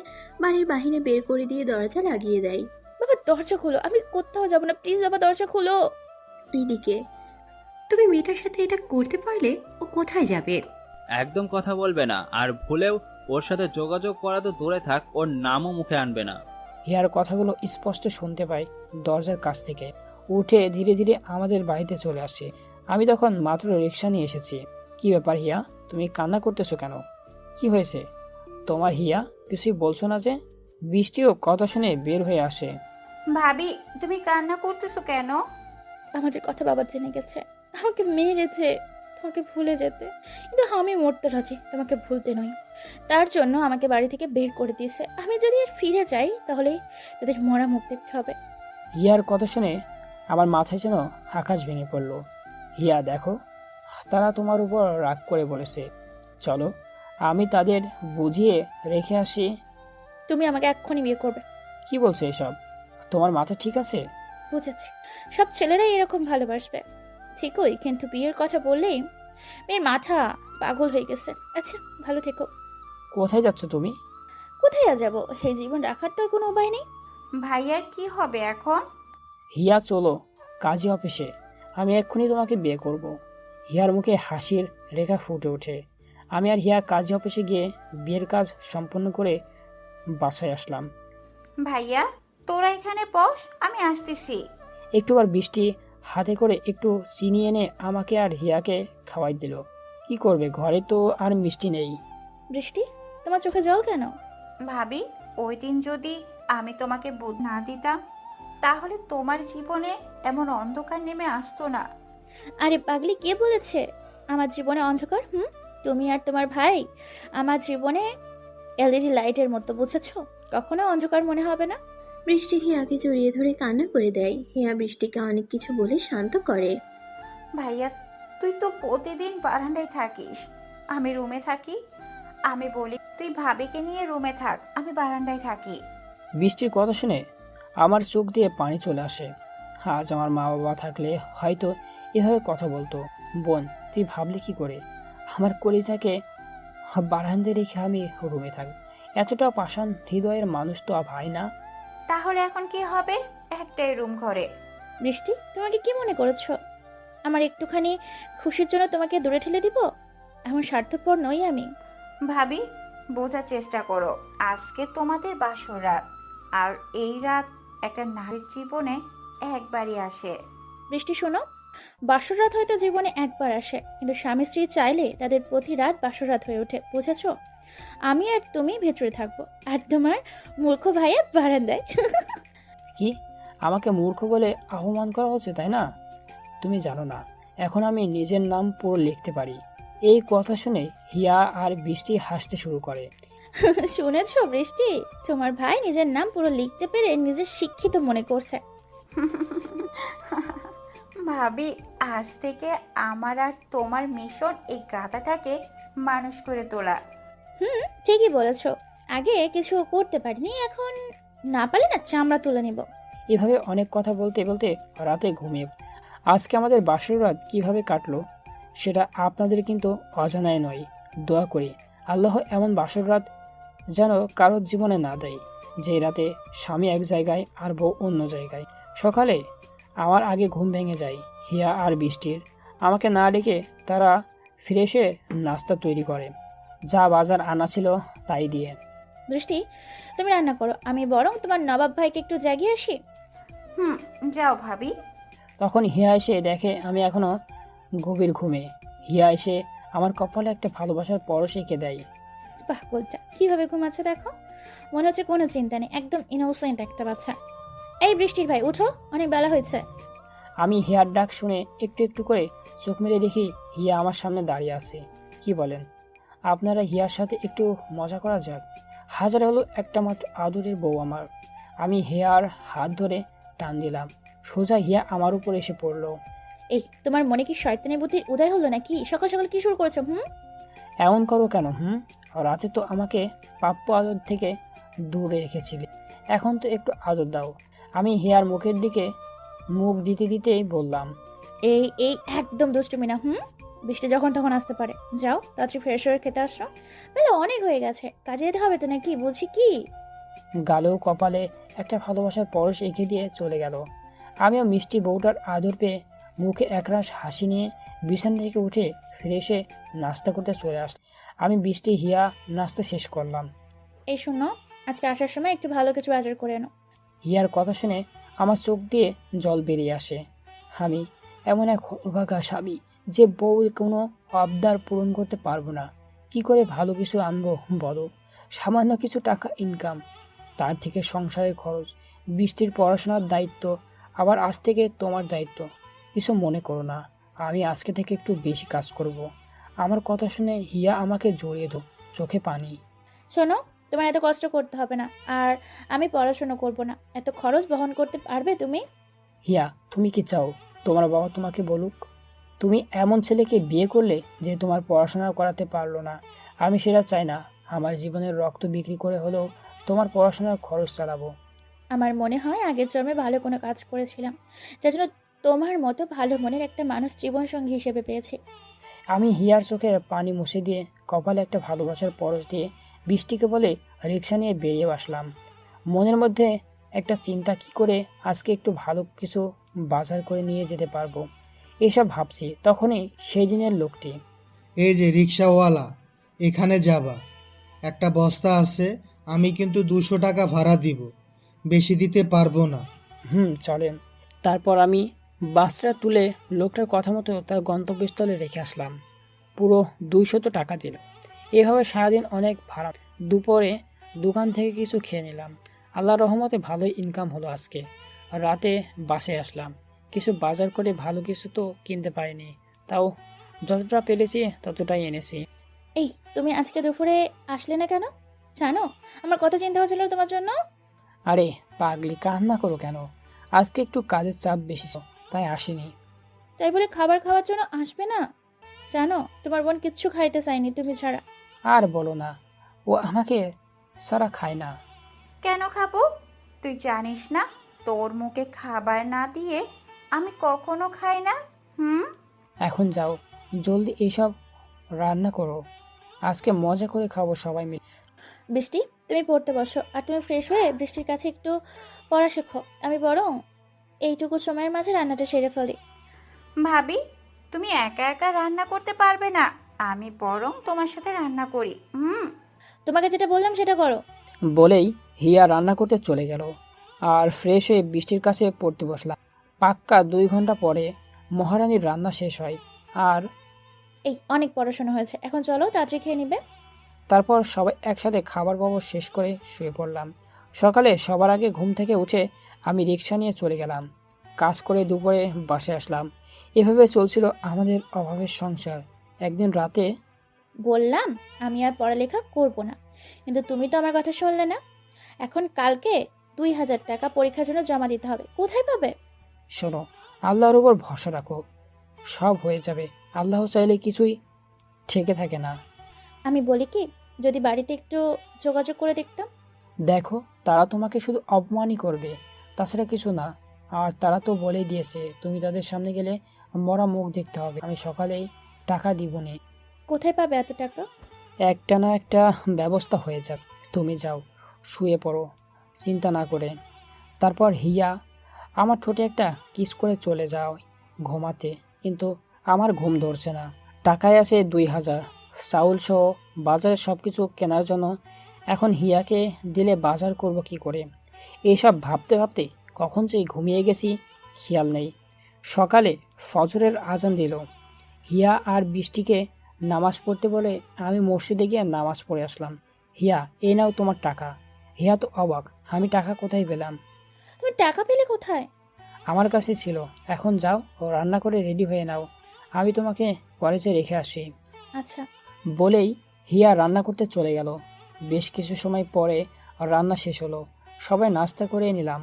বাড়ির বাহিরে বের করে দিয়ে দরজা লাগিয়ে দেয়। বাবা দরজা খোলো, আমি কোথাও যাবো না, প্লিজ বাবা দরজা খোলো। এদিকে তুমি মেয়েটার সাথে এটা করতে পারলে ও কোথায় যাবে? একদম কথা বলবে না, আর ভুলেও ওর সাথে যোগাযোগ করা তো দূরে থাক, ওর নামও মুখে আনবে না। হিয়ার কথাগুলো স্পষ্ট শুনতে পাই দরজার কাছ থেকে। উঠে ধীরে ধীরে আমাদের বাড়িতে চলে আসে। আমি তখন মাত্র রিক্সা নিয়ে এসেছি। কি ব্যাপার হিয়া, তুমি কান্না করতেছো কেন? কি হয়েছে তোমার হিয়া? কিছুই বলছো না যে? বৃষ্টিও কথা শুনে বের হয়ে আসে। ভাবি, তুমি কান্না করতেছো কেন? আমাদের কথা বাবা জেনে গেছে, আমাকে মেরেছে তোমাকে ভুলে যেতে, কিন্তু আমি মরতে রাজি, তোমাকে ভুলতে নয়। তার জন্য আমাকে বাড়ি থেকে বের করে দিয়েছে। আমি যদি আর ফিরে যাই তাহলে তাদের মরা মুখ দেখতে হবে। হিয়ার কথা শুনে আমার মাথায় যেন আকাশ ভেঙে পড়লো। হিয়া দেখো, তারা তোমার উপর রাগ করে বলেছে, চলো আমি তাদের বুঝিয়ে রেখে আসি। তুমি আমাকে এক্ষুনি বিয়ে করবে। কি বলছো এসব? তোমার মাথা ঠিক আছে? বুঝেছি, সব ছেলেরাই এরকম ভালোবাসবে ঠিকই, কিন্তু বিয়ের কথা বললেই মেয়ের মাথা পাগল হয়ে গেছে। আচ্ছা, ভালো থেকো। কোথায় যাচ্ছ তুমি? কোথায় আর যাবো, এই জীবন রাখার তো আর কোনো উপায় নেই। ভাইয়ার কি হবে এখন? হিয়া চলো কাজী অফিসে, আমি এক্ষুনি তোমাকে বিয়ে করব। হিয়ার মুখে হাসির রেখা ফুটে ওঠে। আমি আর হিয়া কাজী অফিসে গিয়ে বিয়ের কাজ সম্পন্ন করে বাসায় আসলাম। ভাইয়া, তোরা এখানে বস, আমি আসতেছি। একটুবার বৃষ্টি হাতে করে একটু চিনি এনে আমাকে আর হিয়াকে খাওয়াই দিল। কি করবে, ঘরে তো আর মিষ্টি নেই। বৃষ্টি, তোমার চোখে জল কেন? ভাবি, ওই দিন যদি আমি তোমাকে বুঝ না দিতাম তাহলে তোমার জীবনে এমন অন্ধকার নেমে আসতো না। আরে পাগলি, কে বলেছে আমার জীবনে অন্ধকার? তুমি আর তোমার ভাই আমার জীবনে এলইডি লাইটের মতো, বুঝেছো? কখনো অন্ধকার মনে হবে না। বৃষ্টি হিয়াকে জড়িয়ে ধরে কান্না করে দেয়। হিয়া বৃষ্টিকে অনেক কিছু বলে শান্ত করে। ভাইয়া, তুই তো প্রতিদিন বারান্দায় থাকিস, আমি রুমে থাকি। আমি বলি তুই ভাবিকে নিয়ে রুমে থাক, আমি বারান্দায় থাকি। বৃষ্টির কথা শুনে আমার চোখ দিয়ে পানি চলে আসে। আজ আমার মা বাবা থাকলে হয়তো এভাবে কথা বলতো। বোন, তুই ভাবলি কি করে? আমার কলিজাকে বারান্দায় রেখে আমি রুমে থাকি। এতটা পাষাণ হৃদয়ের মানুষ তো ভাই না। তাহলে এখন কি হবে? একটাই রুম ঘরে। বৃষ্টি, তোমাকে কি মনে করেছো আমার একটুখানি খুশির জন্য তোমাকে দূরে ঠেলে দিব? এমন স্বার্থপর নই আমি। ভাবি, বোঝার চেষ্টা করো, আজকে তোমাদের বাসর রাত। আর এই রাত একটা নারীর জীবনে একবারই আসে। বৃষ্টি শোনো, বাসর রাত হয়তো জীবনে একবার আসে, কিন্তু স্বামী স্ত্রী চাইলে তাদের প্রতি রাত বাসর রাত হয়ে ওঠে, বুঝেছো? আমি আর তুমি ভেতরে থাকবো, আর তোমার মূর্খ ভাইয়া বারান্দায়। কি, আমাকে মূর্খ বলে অপমান করা হচ্ছে তাই না? তুমি জানো না, এখন আমি নিজের নাম পুরো লিখতে পারি। এই কথা শুনে হিয়া আর বৃষ্টি হাসতে শুরু করে। শুনেছো বৃষ্টি, তোমার ভাই নিজের নাম পুরো লিখতে পেরে নিজের শিক্ষিত মনে করছে। ভাবি, আজ থেকে আমার আর তোমার মিশন এই গাধাটাকে মানুষ করে তোলা। ঠিকই বলেছো, আগে কিছু করতে পারিনি, এখন না পারলে না চামড়া তুলে নিব। এভাবে অনেক কথা বলতে বলতে রাতে ঘুমিয়ে। আজকে আমাদের বাসর রাত কীভাবে কাটলো সেটা আপনাদের কিন্তু অজানায় নয়। দোয়া করি আল্লাহ এমন বাসর রাত যেন কারোর জীবনে না দেয়, যে রাতে স্বামী এক জায়গায় আর বউ অন্য জায়গায়। সকালে আমার আগে ঘুম ভেঙে যায় হিয়া আর বৃষ্টির। আমাকে না ডেকে তারা ফিরে এসে নাস্তা তৈরি করে, যা বাজার আনা ছিল তাই দিয়ে। বৃষ্টি, তুমি রান্না করো, আমি বরং তোমার নবাব ভাইকে একটু জাগিয়ে আসি। যাও ভাবি। তখন হিয়া এসে দেখে আমি এখনো গভীর ঘুমে। হিয়া এসে আমার কপালে একটা ভালোবাসার পরশ এঁকে দেয়। বাহ, বলছা কিভাবে ঘুমাচ্ছে দেখো, মনে হচ্ছে কোনো চিন্তা নেই, একদম ইনোসেন্ট একটা বাচ্চা। এই বৃষ্টির ভাই উঠো, অনেক বেলা হয়েছে। আমি হিয়ার ডাক শুনে একটু একটু করে চোখ মেরে দেখি হিয়া আমার সামনে দাঁড়িয়ে আছে। কি বলেন আপনারা, হিয়ার সাথে একটু মজা করা যাক? হাজার হলো একটা মাত্র আদরের বউ আমার। আমি হিয়ার হাত ধরে টান দিলাম, সোজা হিয়া আমার উপর এসে পড়লো। এই, তোমার মনে কি শয়তানি বুদ্ধির উদয় হলো নাকি? সকাল সকাল কি শুরু করেছো? এমন করো কেন? রাতে তো আমাকে প্রাপ্য আদর থেকে দূরে রেখেছিলে, এখন তো একটু আদর দাও। আমি হিয়ার মুখের দিকে মুখ দিতে দিতেই বললাম, এই এই একদম দুষ্টুমি না। বৃষ্টি যখন তখন আসতে পারে, যাও তাড়াতাড়ি ফ্রেশ হয়ে খেতে আসো, বেলা অনেক হয়ে গেছে, কাজে যেতে হবে তো নাকি? বলছি কি। গালেও কপালে একটা ভালোবাসার পরশ এঁকে দিয়ে চলে গেল। আমিও মিষ্টি বউটার আদর পেয়ে মুখে একরাশ হাসি নিয়ে বিছানা থেকে উঠে ফিরে এসে নাস্তা করতে চলে আসলাম। আমি বৃষ্টি হিয়া নাস্তা শেষ করলাম। এই শোনো, আজকে আসার সময় একটু ভালো কিছু বাজার করে এনো। হিয়ার কথা শুনে আমার চোখ দিয়ে জল বেরিয়ে আসে। আমি এমন এক হতভাগা স্বামী যে বউ কোনো আবদার পূরণ করতে পারবো না। কি করে ভালো কিছু আনবো বলো? সামান্য কিছু টাকা ইনকাম, তার থেকে সংসারের খরচ, বৃষ্টির পড়াশোনার দায়িত্ব, আবার আজ থেকে তোমার দায়িত্ব। কিছু মনে করো না, আমি আজকে থেকে একটু বেশি কাজ করব। আমার কথা শুনে হিয়া আমাকে জড়িয়ে ধো, চোখে পানি। শোনো, তোমার এত কষ্ট করতে হবে না, আর আমি পড়াশোনা করব না। এত খরচ বহন করতে পারবে তুমি? হিয়া, তুমি কি চাও তোমার বাবা তোমাকে বলুক তুমি এমন ছেলেকে বিয়ে করলে যে তোমার পড়াশোনা করাতে পারলো না? আমি সেটা চাই না। আমার জীবনের রক্ত বিক্রি করে হলেও তোমার পড়াশোনার খরচ চালাবো। আমার মনে হয় আগের জন্মে ভালো কোনো কাজ করেছিলাম, যার জন্য তোমার মতো ভালো মনের একটা মানুষ জীবনসঙ্গী হিসেবে পেয়েছি। আমি হিয়ার চোখে পানি মুছে দিয়ে কপালে একটা ভালোবাসার পরশ দিয়ে বৃষ্টিকে বলে রিক্সা নিয়ে বেরিয়ে আসলাম। মনের মধ্যে একটা চিন্তা, কি করে আজকে একটু ভালো কিছু বাজার করে নিয়ে যেতে পারবো, এসব ভাবছি। তখনই সেই দিনের লোকটি। এই যে রিক্সাওয়ালা, এখানে যাবা, একটা বস্তা আছে, আমি কিন্তু 200 টাকা ভাড়া দিব, বেশি দিতে পারবো না। চলেন। তারপর আমি বাসটা তুলে লোকটার কথা মতো তার গন্তব্যস্থলে রেখে আসলাম। পুরো 200 টাকা দিল। এভাবে সারাদিন অনেক ভাড়া। দুপুরে দোকান থেকে কিছু খেয়ে নিলাম। আল্লাহর রহমতে ভালোই ইনকাম হলো আজকে। রাতে বাসে আসলাম। কিছু বাজার করে ভালো কিছু তো কিনতে পারিনি, তাও যতটা পেরেছি ততটাই এনেছি। এই, তুমি আজকে দুপুরে আসলে না কেন? জানো, আমার কত চিন্তা হচ্ছিল তোমার জন্য। আরে পাগলি, কান্না করো কেন? আজকে একটু কাজের চাপ বেশি, তাই আসিনি। তাই বলে খাবার খাওয়ার জন্য আসবে না? জানো, তোমার বোন কিচ্ছু খাইতে চায়নি তুমি ছাড়া। আর বলো না, ও আমাকে সারা খায় না। কেন খাবো? তুই জানিস না তোর মুখে খাবার না দিয়ে আমি কখনো খাই না। এখন যাও, জলদি এসব রান্না করো। আজকে মজা করে খাবো সবাই মিলে। বৃষ্টি, তুমি পড়তে বসো, আর তুমি ফ্রেশ হয়ে বৃষ্টির কাছে একটু পড়া শেখো। আমি বরং এইটুকু সময়ের মাঝে রান্নাটা সেরে ফেলি। ভাবি, তুমি একা একা রান্না করতে পারবে না, আমি বরং তোমার সাথে রান্না করি। তোমাকে যেটা বললাম সেটা করো। বলেই হিয়া রান্না করতে চলে গেল, আর ফ্রেশ হয়ে বৃষ্টির কাছে পড়তে বসলাম। পাক্কা 2 ঘন্টা পরে মহারানীর রান্না শেষ হয়। আর এই অনেক পড়াশোনা হয়েছে, এখন চলো তাড়াতাড়ি খেয়ে নিবে। তারপর সবাই একসাথে খাবার বাবর শেষ করে শুয়ে পড়লাম। সকালে সবার আগে ঘুম থেকে উঠে আমি রিক্সা নিয়ে চলে গেলাম। কাজ করে দুপুরে বাসায় আসলাম। এভাবে চলছিল আমাদের অভাবের সংসার। একদিন রাতে বললাম আমি আর পড়ালেখা করব না, কিন্তু তুমি তো আমার কথা শুনলে না। এখন কালকে 2000 টাকা পরীক্ষার জন্য জমা দিতে হবে, কোথায় পাবে? শোনো, আল্লাহর উপর ভরসা রাখো, সব হয়ে যাবে। আল্লাহ চাইলে কিছুই ঠেকে থাকে না। আমি বলি কি, যদি বাড়িতে একটু যোগাযোগ করে দেখতাম। দেখো, তারা তোমাকে শুধু অপমানই করবে, তাছাড়া কিছু না। আর তারা তো বলেই দিয়েছে তুমি তাদের সামনে গেলে মরা মুখ দেখতে হবে। আমি সকালেই টাকা দিব নে। কোথায় পাবে এত টাকা? একটা না একটা ব্যবস্থা হয়ে যাক। তুমি যাও, শুয়ে পড়ো চিন্তা না করে। তারপর হিয়া আমার ঠোঁটে একটা কিস করে চলে যাও ঘুমাতে। কিন্তু আমার ঘুম ধরছে না। টাকায় আছে 2000, চাউল সহ বাজারে সব কিছু কেনার জন্য। এখন হিয়াকে দিলে বাজার করব কি করে? এইসব ভাবতে ভাবতে কখন যে ঘুমিয়ে গেছি খেয়াল নেই। সকালে ফজরের আজান দিল। হিয়া আর বৃষ্টিকে নামাজ পড়তে বলে আমি মসজিদে গিয়ে নামাজ পড়ে আসলাম। হিয়া, এই নাও তোমার টাকা। হিয়া তো অবাক, আমি টাকা কোথায় পেলাম? তুমি টাকা পেলে কোথায়? আমার কাছে ছিল। এখন যাও ও রান্না করে রেডি হয়ে নাও, আমি তোমাকে কলেজে রেখে আসি। আচ্ছা। বলেই হিয়া রান্না করতে চলে গেল। বেশ কিছু সময় পরে রান্না শেষ হলো। সবাই নাস্তা করে নিলাম।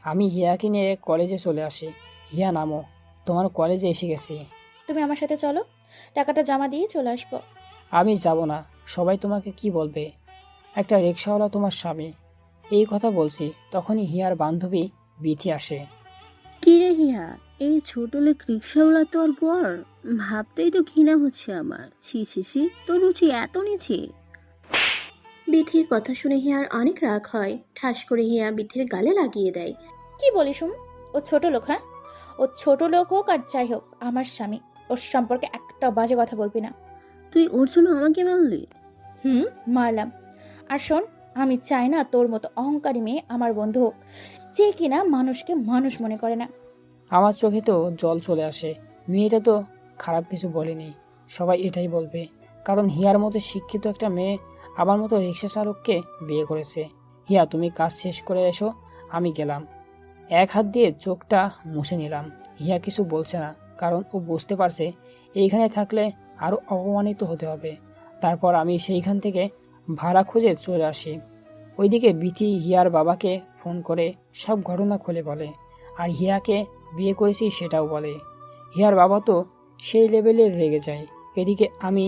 আমি হিয়াকে নিয়ে কলেজে চলে আসি। হিয়া, নামো, তোমার কলেজে এসে গেছি। তুমি আমার সাথে চলো, টাকাটা জমা দিয়ে চলে আসবো। আমি যাব না, সবাই তোমাকে কি বলবে? একটা রিক্সাওয়ালা তোমার স্বামী। এই কথা বলছি, তখনই হিয়ার বান্ধবী বিথি আসে। কি রে হিয়া, এই ছোট লোক রিক্সাওয়ালা তোর বর? ভাবতেই তো ঘৃণা হচ্ছে আমার। ছি ছি ছি, তোর রুচি এত নিচে। বিথির কথা শুনে হিয়ার অনেক রাগ হয়। ঠাস করে হিয়া বিথির গালে লাগিয়ে দেয়। কি বলিস হুম? ও ছোট লোক, হ্যাঁ? ও ছোট লোক হোক আর যাই হোক, আমার স্বামী। ওর সম্পর্কে একটা বাজে কথা বলবি না। তুই ওর জন্য আমাকে মারলি? মারলাম। আর শোন, আমি চাই না তোর মতো অহংকারী মেয়ে আমার বন্ধু হোক, যে কিনা মানুষকে মানুষ মনে করে না। আমার চোখে তো জল চলে আসে। মেয়েটা তো খারাপ কিছু বলেনি, সবাই এটাই বলবে। কারণ হিয়ার মতো শিক্ষিত একটা মেয়ে আমার মতো রিক্সা চালককে বিয়ে করেছে। হিয়া, তুমি কাজ শেষ করে এসো, আমি গেলাম। এক হাত দিয়ে চোখটা মুছে নিলাম। হিয়া কিছু বলছে না, কারণ ও বুঝতে পারছে এইখানে থাকলে আরও অপমানিত হতে হবে। তারপর আমি সেইখান থেকে ভাড়া খুঁজে চলে আসি। ওইদিকে বিথি হিয়ার বাবাকে ফোন করে সব ঘটনা খুলে বলে, আর হিয়াকে বিয়ে করেছি সেটাও বলে। হিয়ার বাবা তো সেই লেভেলে রেগে যায়। এদিকে আমি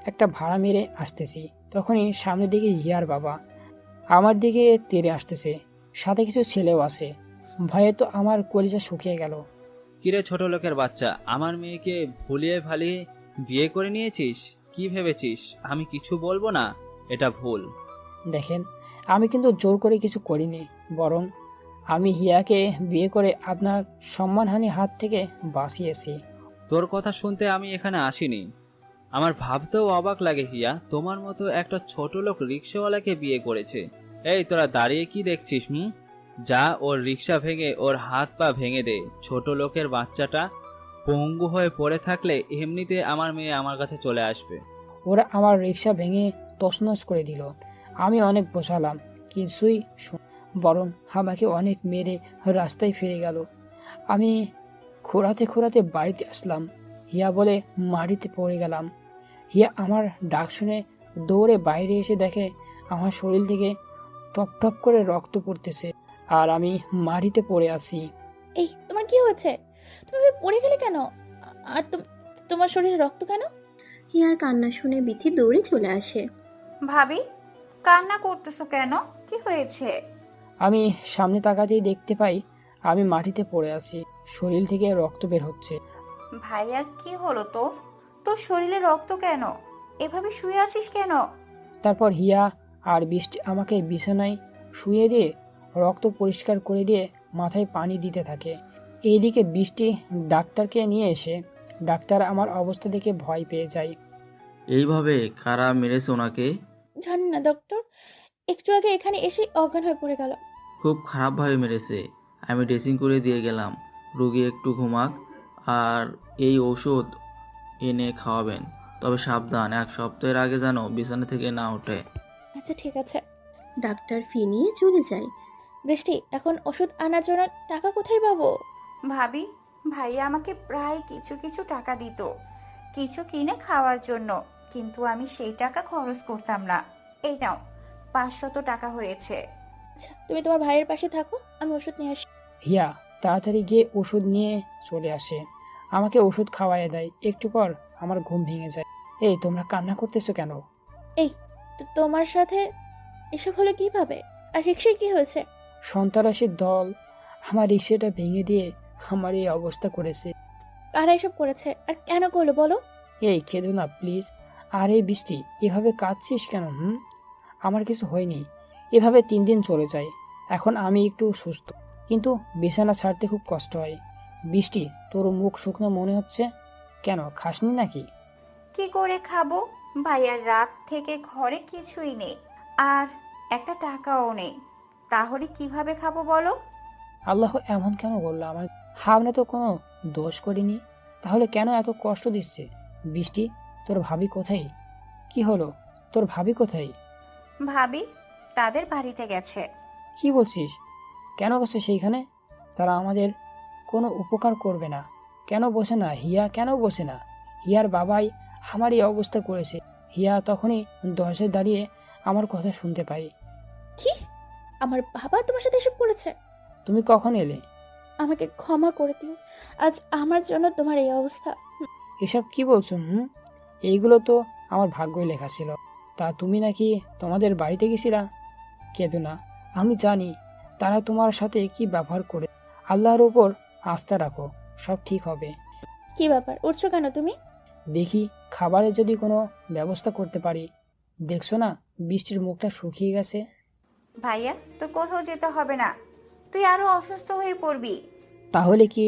একটা ভাড়া মেরে আসতেছি, তখনই সামনের দিকে হিয়ার বাবা আমার দিকে তেড়ে আসতেছে, সাথে কিছু ছেলেও আছে। ভয়ে তো আমার কলিজা শুকিয়ে গেল। কিরে ছোট লোকের বাচ্চা, আমার মেয়েকে ভুলিয়ে ভালিয়ে বিয়ে করে নিয়েছিস? কি ভেবেছিস আমি কিছু বলবো না? এটা ভুল। দেখেন, আমি কিন্তু জোর করে কিছু করিনি, বরং আমি হিয়াকে বিয়ে করে আপনার সম্মানহানি হাত থেকে বাঁচিয়েছি। তোর কথা শুনতে আমি এখানে আসিনি। আমার ভাবতেও অবাক লাগে হিয়া, তোমার মতো একটা ছোট লোক রিক্সাওয়ালাকে বিয়ে করেছে। এই তোরা দাঁড়িয়ে কি দেখছিস? যা ওর রিক্সা ভেঙে ওর হাত পা ভেঙে দে। ছোট লোকের বাচ্চাটা পঙ্গু হয়ে পড়ে থাকলে এমনিতে আমার মেয়ে আমার কাছে চলে আসবে। ওরা আমার রিক্সা ভেঙে তছনছ করে দিল। আমি অনেক বোঝালাম, কিছুই বরং আমাকে অনেক মেরে রাস্তায় ফিরে গেল। আমি খোঁড়াতে খোঁড়াতে বাড়িতে আসলাম। হিয়া বলে মাটিতে পড়ে গেলাম। হিয়া আমার ডাক শুনে দৌড়ে বাইরে এসে দেখে আমার শরীর থেকে টপ টপ করে রক্ত পড়তেছে, আর আমি মাটিতে পড়ে আছি। এই, তোমার কি হয়েছে? তুমি পড়ে গেলে কেন? আর তোমার শরীরে রক্ত কেন? হিয়ার কান্না শুনে বিথি দৌড়ে চলে আসে। ভাবি, কান্না করতেছো কেন? কি হয়েছে? আমি সামনে তাকাতেই দেখতে পাই আমি মাটিতে পড়ে আছি, শরীর থেকে রক্ত বের হচ্ছে। ভাইয়ার কি হলো তোর? তোর শরীরে রক্ত কেন? এভাবে শুয়ে আছিস কেন? তারপর হিয়া আর বৃষ্টি আমাকে বিছানায় শুয়ে দিয়ে রক্ত পরিষ্কার করে দিয়ে মাথায় পানি দিতে থাকে। এইদিকে বৃষ্টি ডাক্তারকে নিয়ে এসে ডাক্তার আমার অবস্থা দেখে ভয় পেয়ে যায়। এইভাবে কারা মেরেছে ওনাকে? জানি না ডক্টর, একটু আগে এখানে এসে অজ্ঞান হয়ে পড়ে গেল। খুব খারাপভাবে মেরেছে। আমি ড্রেসিং করে দিয়ে গেলাম, রোগী একটু ঘুমাক আর এই ঔষধ এনে খাওয়াবেন। তবে সাবধান, 1 সপ্তাহের আগে যেন বিছানা থেকে না ওঠে। আচ্ছা ঠিক আছে। ডাক্তার ফি নিয়ে চলে যায়। বৃষ্টি, এখন ওষুধ আনার জন্য টাকা কোথায় পাবো? ভাবি, ভাইয়া আমাকে প্রায় কিছু কিছু টাকা দিত কিছু কিনে খাওয়ার জন্য, কিন্তু আমি সেই টাকা খরচ করতাম না। এই নাও, 500 টাকা হয়েছে। আচ্ছা, তুমি তোমার ভাইয়ের পাশে থাকো, আমি ওষুধ নিয়ে আসি। হিয়া তাড়াতাড়ি গিয়ে ওষুধ নিয়ে চলে আসে, আমাকে ওষুধ খাওয়াইয়ে দেয়। একটু পর আমার ঘুম ভেঙে যায়। এই তোমরা কান্না করতেছো কেন? এই তোমার সাথে এসব হলো কিভাবে? আর রিক্সায় কি হয়েছে? সন্ত্রাসীর দল আমার রিক্সাটা ভেঙে দিয়ে আমার এই অবস্থা করেছে। কারা এসব করেছে আর কেন করলো বলো? এই কেঁদো না প্লিজ। আর এই বৃষ্টি, এভাবে কাঁদছিস কেন? আমার কিছু হয়নি। এভাবে 3 দিন চলে যায়। এখন আমি একটু সুস্থ, কিন্তু বিছানা ছাড়তে খুব কষ্ট হয়। বৃষ্টি, তোর মুখ শুকনো মনে হচ্ছে কেন? খাসনি নাকি? কি করে খাবো? ভাইয়ার রাত থেকে ঘরে কিছুই নেই, আর একটা টাকাও নেই। তাহলে কিভাবে খাবো বলো? আল্লাহ এমন কেন বললো আমার? হাবনে তো কোনো দোষ করিনি, তাহলে কেন এত কষ্ট দিচ্ছে? বৃষ্টি, তোর ভাবি কোথায়? কি হলো, তোর ভাবি কোথায়? ভাবি তাদের বাড়িতে গেছে। কি বলছিস? কেন গেছে সেইখানে? তারা আমাদের কোনো উপকার করবে না? কেন বসে না হিয়া? কেন বসে না? হিয়ার বাবাই আমার এই অবস্থা করেছে। হিয়া তখনই দরজায় দাঁড়িয়ে আমার কথা শুনতে পাই। কি? আমার বাবা তোমার সাথে এসব করেছে? তুমি কখন এলে? আমাকে ক্ষমা করে দিও, আজ আমার জন্য তোমার এই অবস্থা। এসব কি বলছো? এইগুলো তো আমার ভাগ্যই লেখা ছিল। তা তুমি নাকি তোমাদের বাড়িতে গেছিলা? কেঁদো না, আমি জানি তারা তোমার সাথে কি ব্যবহার করে। আল্লাহর উপর আস্থা রাখো, সব ঠিক হবে। কি ব্যাপার, উঠছো কেন তুমি? দেখি খাবারের যদি কোনো ব্যবস্থা করতে পারি। দেখছো না বৃষ্টির মুখটা শুকিয়ে গেছে। ভাইয়া, তোর কোথাও যেতে হবে না, তুই আরো অসুস্থ হয়ে পড়বি। তাহলে কি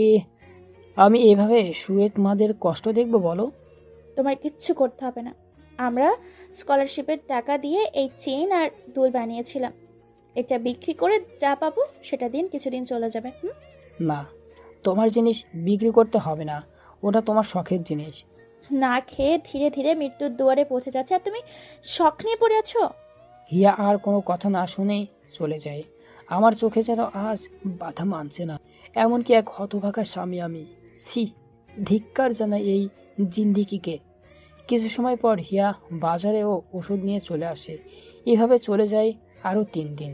আমি এভাবে শুয়ে তোমাদের কষ্ট দেখবো বলো? তোমার কিচ্ছু করতে হবে না। আমরা স্কলারশিপের টাকা দিয়ে এই চেন আর দুল বানিয়েছিলাম। এটা বিক্রি করে যা পাবো সেটা দিন কিছুদিন চলে যাবে। না, তোমার জিনিস বিক্রি করতে হবে না, ওটা তোমার শখের জিনিস। না খেয়ে ধীরে ধীরে মৃত্যুর দুয়ারে পৌঁছে যাচ্ছে, আর তুমি শখ নিয়ে পড়ে আছো। হিয়া আর কোনো কথা না শুনেই চলে যায়। আমার চোখে যেন আজ বাধা মানছে না। এমনকি এক হতভাগা স্বামী আমি। ছি, ধিক্কার জানাই এই জিন্দিগিকে। কিছু সময় পর হিয়া বাজারে ও ওষুধ নিয়ে চলে আসে। এভাবে চলে যায় আরও 3 দিন।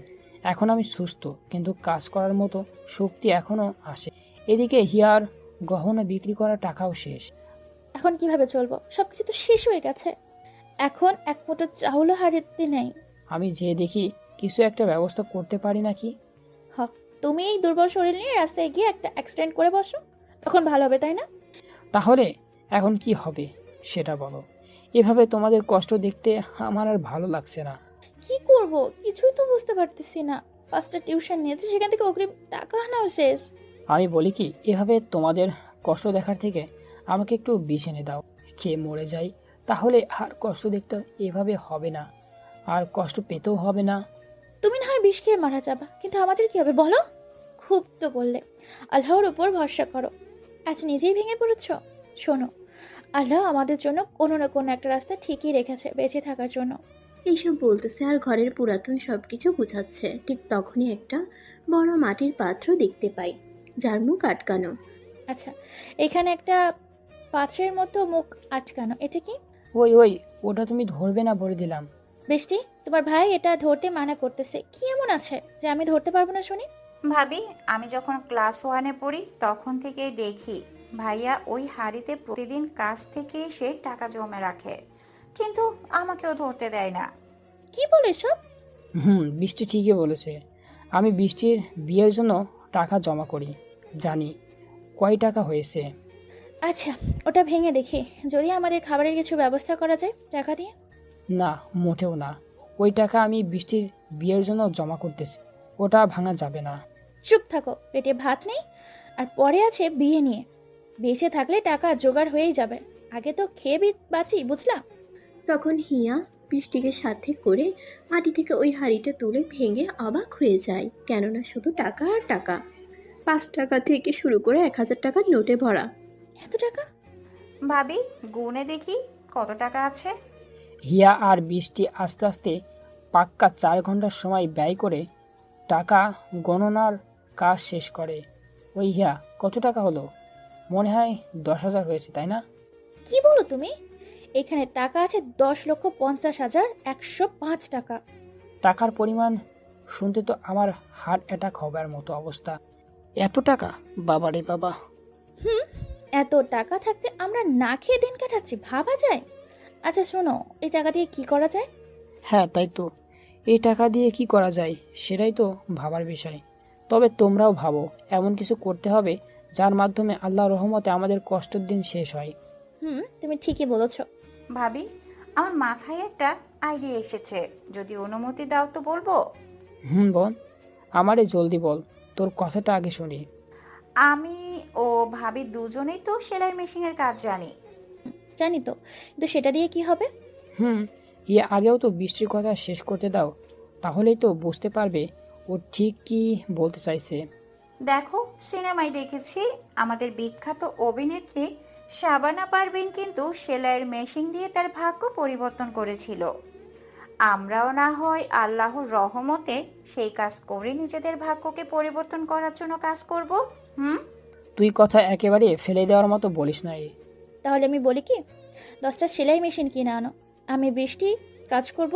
এখন আমি সুস্থ, কিন্তু কাজ করার মতো শক্তি এখনও আসে। এদিকে হিয়ার গহনা বিক্রি করা টাকাও শেষ। এখন কিভাবে চলবো? সবকিছু তো শেষ হয়ে গেছে। এখন এক মুঠো চাউলও হারিয়ে নেই। আমি যে দেখি কিছু একটা ব্যবস্থা করতে পারি নাকি। তুমি এই দুর্বল শরীর নিয়ে রাস্তায় গিয়ে একটা অ্যাক্সিডেন্ট করে বসো, তখন ভালো হবে, তাই না? তাহলে এখন কি হবে সেটা বলো। এভাবে তোমাদের কষ্ট দেখতে আমার আর ভালো লাগছে না। কি করব কিছুই তো বুঝতে পারতেছি না। 5টা টিউশন নিয়েছি, সেখান থেকে অগ্রিম টাকা আনাও শেষ। আমি বলি কি, এভাবে তোমাদের কষ্ট দেখার থেকে আমাকে একটু বিষ এনে দাও, খেয়ে মরে যাই। তাহলে আর কষ্ট দেখতে এভাবে হবে না, আর কষ্ট পেতেও হবে না। তুমি না হয় বিষ খেয়ে মারা যাবা, কিন্তু আমাদের কি হবে বলো? খুব তো বললে, আল্লাহর উপর ভরসা করো। আজ নিজেই ভেঙে পড়েছো। শোনো, আল্লাহ আমাদের জন্য কোনো না কোনো একটা রাস্তা ঠিকই রেখেছে বেঁচে থাকার জন্য। এইসব বলতেছে আর ঘরের পুরাতন সবকিছু গুছাচ্ছে। ঠিক তখনই একটা বড় মাটির পাত্র দেখতে পাই, যার মুখ আটকানো। আচ্ছা, এখানে একটা পাত্রের মতো মুখ আটকানো, এটা কি? ওই ওটা তুমি ধরবে না বলে দিলাম। বৃষ্টি, তোমার ভাই এটা ধরতে মানা করতেছে। কি এমন আছে যে আমি ধরতে পারবো না শুনি? ভাবি, আমি যখন ক্লাস 1-এ পড়ি তখন থেকেই দেখি ভাইয়া ওই হাড়িতে প্রতিদিন কাজ থেকে এসে টাকা জমা রাখে, কিন্তু আমাকেও ধরতে দেয় না। কি বলে সব? বৃষ্টি ঠিকই বলেছে। আমি বৃষ্টির বিয়ের জন্য টাকা জমা করি। জানি কয় টাকা হয়েছে। আচ্ছা, ওটা ভেঙে দেখি যদি আমাদের খাবারের কিছু ব্যবস্থা করা যায় টাকা দিয়ে। না, মোটেও না। ওই টাকা আমি বৃষ্টির বিয়ের জন্য জমা করতেছি, ওটা ভাঙা যাবে না। চুপ থাকো, পেটে ভাত নেই আর পরে আছে বিয়ে নিয়ে। বেঁচে থাকলে টাকা জোগাড় হয়েই যাবে, আগে তো খেয়ে বাঁচি, বুঝলা? তখন হিয়া বৃষ্টিকে সাথে করে মাটি থেকে ওই হাঁড়িটা তুলে ভেঙে অবাক হয়ে যায়, কেননা শুধু টাকা আর টাকা। 5 টাকা থেকে শুরু করে 1000 টাকার নোটে ভরা। এত টাকা? ভাবি, গুনে দেখি কত টাকা আছে। হিয়া আর বৃষ্টি আস্তে আস্তে পাক্কা 4 ঘন্টার সময় ব্যয় করে টাকা গণনার কাজ শেষ করে। ওই হিয়া, কত টাকা হলো? মনে হয় 10,000 হয়েছে, তাই না? কি বলো তুমি? এখানে টাকা আছে 10,50,105 টাকা। টাকার পরিমাণ শুনতে তো আমার হার্ট অ্যাটাক হবার মতো অবস্থা। এত টাকা? বাবারে বাবা! হুম, এত টাকা থাকতে আমরা না খেয়ে দিন কাটাচ্ছি, ভাবা যায়? আচ্ছা শোনো, এই টাকা দিয়ে কি করা যায়? হ্যাঁ, তাই তো। এই টাকা দিয়ে কি করা যায় সেটাই তো ভাবার বিষয়। তবে তোমরাও ভাবো, এমন কিছু করতে হবে যার মাধ্যমে আল্লাহর রহমতে আমাদের কষ্টের দিন শেষ হয়। তুমি ঠিকই বলেছো। ভাবি, আমার মাথায় একটা আইডিয়া এসেছে, যদি অনুমতি দাও তো বলবো। বোন, আমারে জলদি বল, তোর কথাটা আগে শুনি। আমি ও ভাবি দুজনেই তো সেলাই মেশিনের কাজ জানি। জানি তো, কিন্তু সেটা দিয়ে কি হবে? ইয়ে, আগেও তো বৃষ্টির কথা শেষ করতে দাও, তাহলেই তো বুঝতে পারবে ও ঠিক কি বলতে চাইছে। দেখো, সিনেমায় দেখেছি আমাদের বিখ্যাত অভিনেত্রী শাবানা পারভীন কিন্তু সেলাইয়ের মেশিন দিয়ে তার ভাগ্য পরিবর্তন করেছিল। আমরাও না হয় আল্লাহর রহমতে সেই কাজ করে নিজেদের ভাগ্যকে পরিবর্তন করার জন্য কাজ করব। তুই কথা একেবারে ফেলে দেওয়ার মতো বলিস নাই। তাহলে আমি বলি কি, 10টা সেলাই মেশিন কিনে আনো, আমি বৃষ্টি কাজ করব।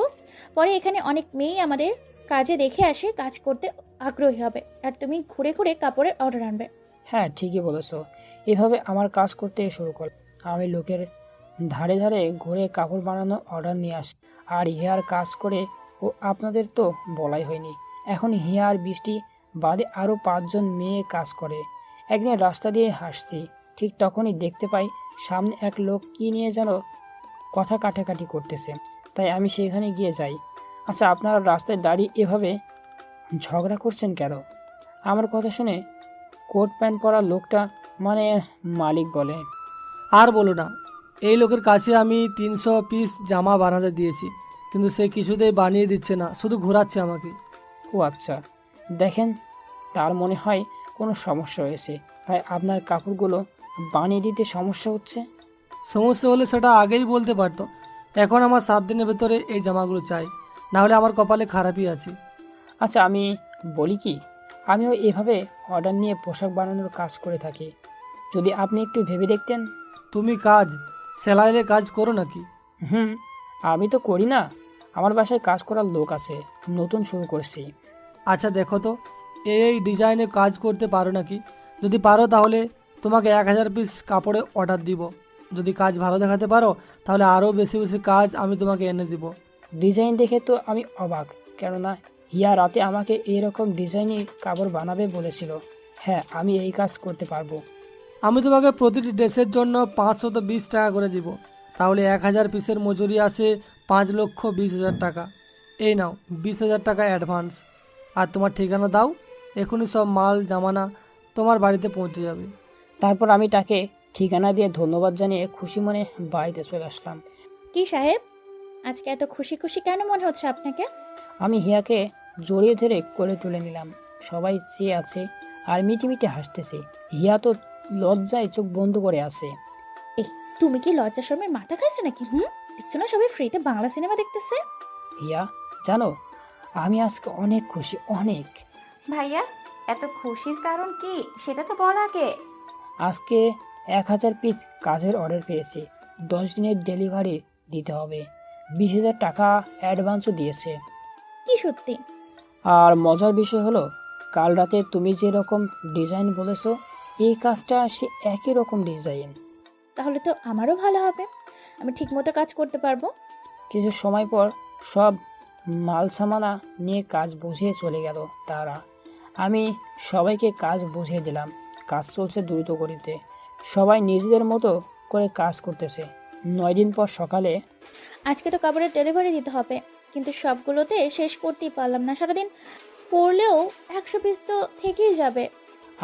পরে এখানে অনেক মেয়েই আমাদের কাজে দেখে আসে, কাজ করতে আগ্রহী হবে, আর তুমি ঘুরে ঘুরে কাপড়ের অর্ডার আনবে। হ্যাঁ, ঠিকই বলেছো। এভাবে আমার কাজ করতে শুরু কর। আমি লোকের ধারে ধারে ঘুরে কাপড় বানানো অর্ডার নিয়ে আসি, আর হিয়ার কাজ করে ও আপনাদের তো বলাই হয়নি। এখন হিয়া আর বৃষ্টি বাদে আরও 5 জন মেয়ে কাজ করে। একদিন রাস্তা দিয়ে হাসছি, ঠিক তখনই দেখতে পাই সামনে এক লোক কি নিয়ে যেন কথা কাটাকাটি করতেছে। তাই আমি সেখানে গিয়ে যাই। আচ্ছা, আপনারা রাস্তায় দাঁড়িয়ে এভাবে ঝগড়া করছেন কেন? আমার কথা শুনে কোট প্যান্ট পরা লোকটা, মানে মালিক, বলে, আর বলো না, এই লোকের কাছে আমি 300 পিস জামা বানাতে দিয়েছি, কিন্তু সে কিছুতেই বানিয়ে দিচ্ছে না, শুধু ঘোরাচ্ছে আমাকে। ও আচ্ছা, দেখেন, তার মনে হয় কোনো সমস্যা হয়েছে, তাই আপনার কাপড়গুলো বানিয়ে দিতে সমস্যা হচ্ছে। সমস্যা হলে সেটা আগেই বলতে পারতো। এখন আমার 7 দিনের ভেতরে এই জামাগুলো চাই, না হলে আমার কপালে খারাপই আছে। আচ্ছা, আমি বলি কি, আমিও এভাবে অর্ডার নিয়ে পোশাক বানানোর কাজ করে থাকি। যদি আপনি একটু ভেবে দেখতেন। তুমি কাজ সেলাইয়ের কাজ করো নাকি? আমি তো করি না, আমার বাসায় কাজ করার লোক আছে, নতুন শুরু করছি। আচ্ছা দেখো তো, এই ডিজাইনে কাজ করতে পারো নাকি? যদি পারো তাহলে তোমাকে 1000 পিস কাপড়ে অর্ডার দিব। যদি কাজ ভালো দেখাতে পারো তাহলে আরও বেশি বেশি কাজ আমি তোমাকে এনে দিব। ডিজাইন দেখে তো আমি অবাক, কেননা হিয়া রাতে আমাকে এইরকম ডিজাইনই কাপড় বানাবে বলেছিল। হ্যাঁ, আমি এই কাজ করতে পারবো। আমি তোমাকে প্রতিটি ড্রেসের জন্য 520 টাকা করে দিব। তাহলে 1000 পিসের মজুরি আসে 5,20,000 টাকা। এই নাও 20,000 টাকা অ্যাডভান্স, আর তোমার ঠিকানা দাও, এখনই সব মাল জামানা তোমার বাড়িতে পৌঁছে যাবে। তারপর আমি তাকে ঠিকানা দিয়ে ধন্যবাদ জানিয়ে খুশি মনে বাড়িতে চলে আসলাম। কি সাহেব, আজকে এত খুশি খুশি কেন মনে হচ্ছে আপনাকে? আমি হিয়াকে জড়িয়ে ধরে কোলে তুলে নিলাম। সবাই চেয়ে আছে আর মিটিমিটি হাসতেছে। হিয়া তো লজ্জায় চোখ বন্ধ করে আছে। এই, তুমি কি লজ্জা শরমের মাথা খাইছো নাকি? দেখছো না সবাই ফ্রিতে বাংলা সিনেমা দেখতেছে। হিয়া, জানো, আমি আজকে অনেক খুশি, অনেক। ভাইয়া, এত খুশির কারণ কি সেটা তো বল আগে। আজকে 1000 পিস কাজের অর্ডার পেয়েছি। 10 দিনের ডেলিভারি দিতে হবে। 20,000 টাকা অ্যাডভান্সও দিয়েছে। কি সত্যি? আর মজার বিষয় হলো, কাল রাতে তুমি যেরকম ডিজাইন বলেছো, এই কাজটা সে একই রকম ডিজাইন। তাহলে তো আমারও ভালো হবে, আমি ঠিকমতো কাজ করতে পারবো। কিছু সময় পর সব মাল সামানা নিয়ে কাজ বুঝিয়ে চলে গেল তারা। আমি সবাইকে কাজ বুঝিয়ে দিলাম। কাজ চলছে দ্রুত গতিতে। সবাই নিজেদের মতো করে কাজ করতেছে। 9 দিন পর সকালে আজকে তো কাপড়ের ডেলিভারি দিতে হবে, কিন্তু সবগুলোতে শেষ করতেই পারলাম না। সারাদিন পরলেও 100 পিস তো থেকেই যাবে।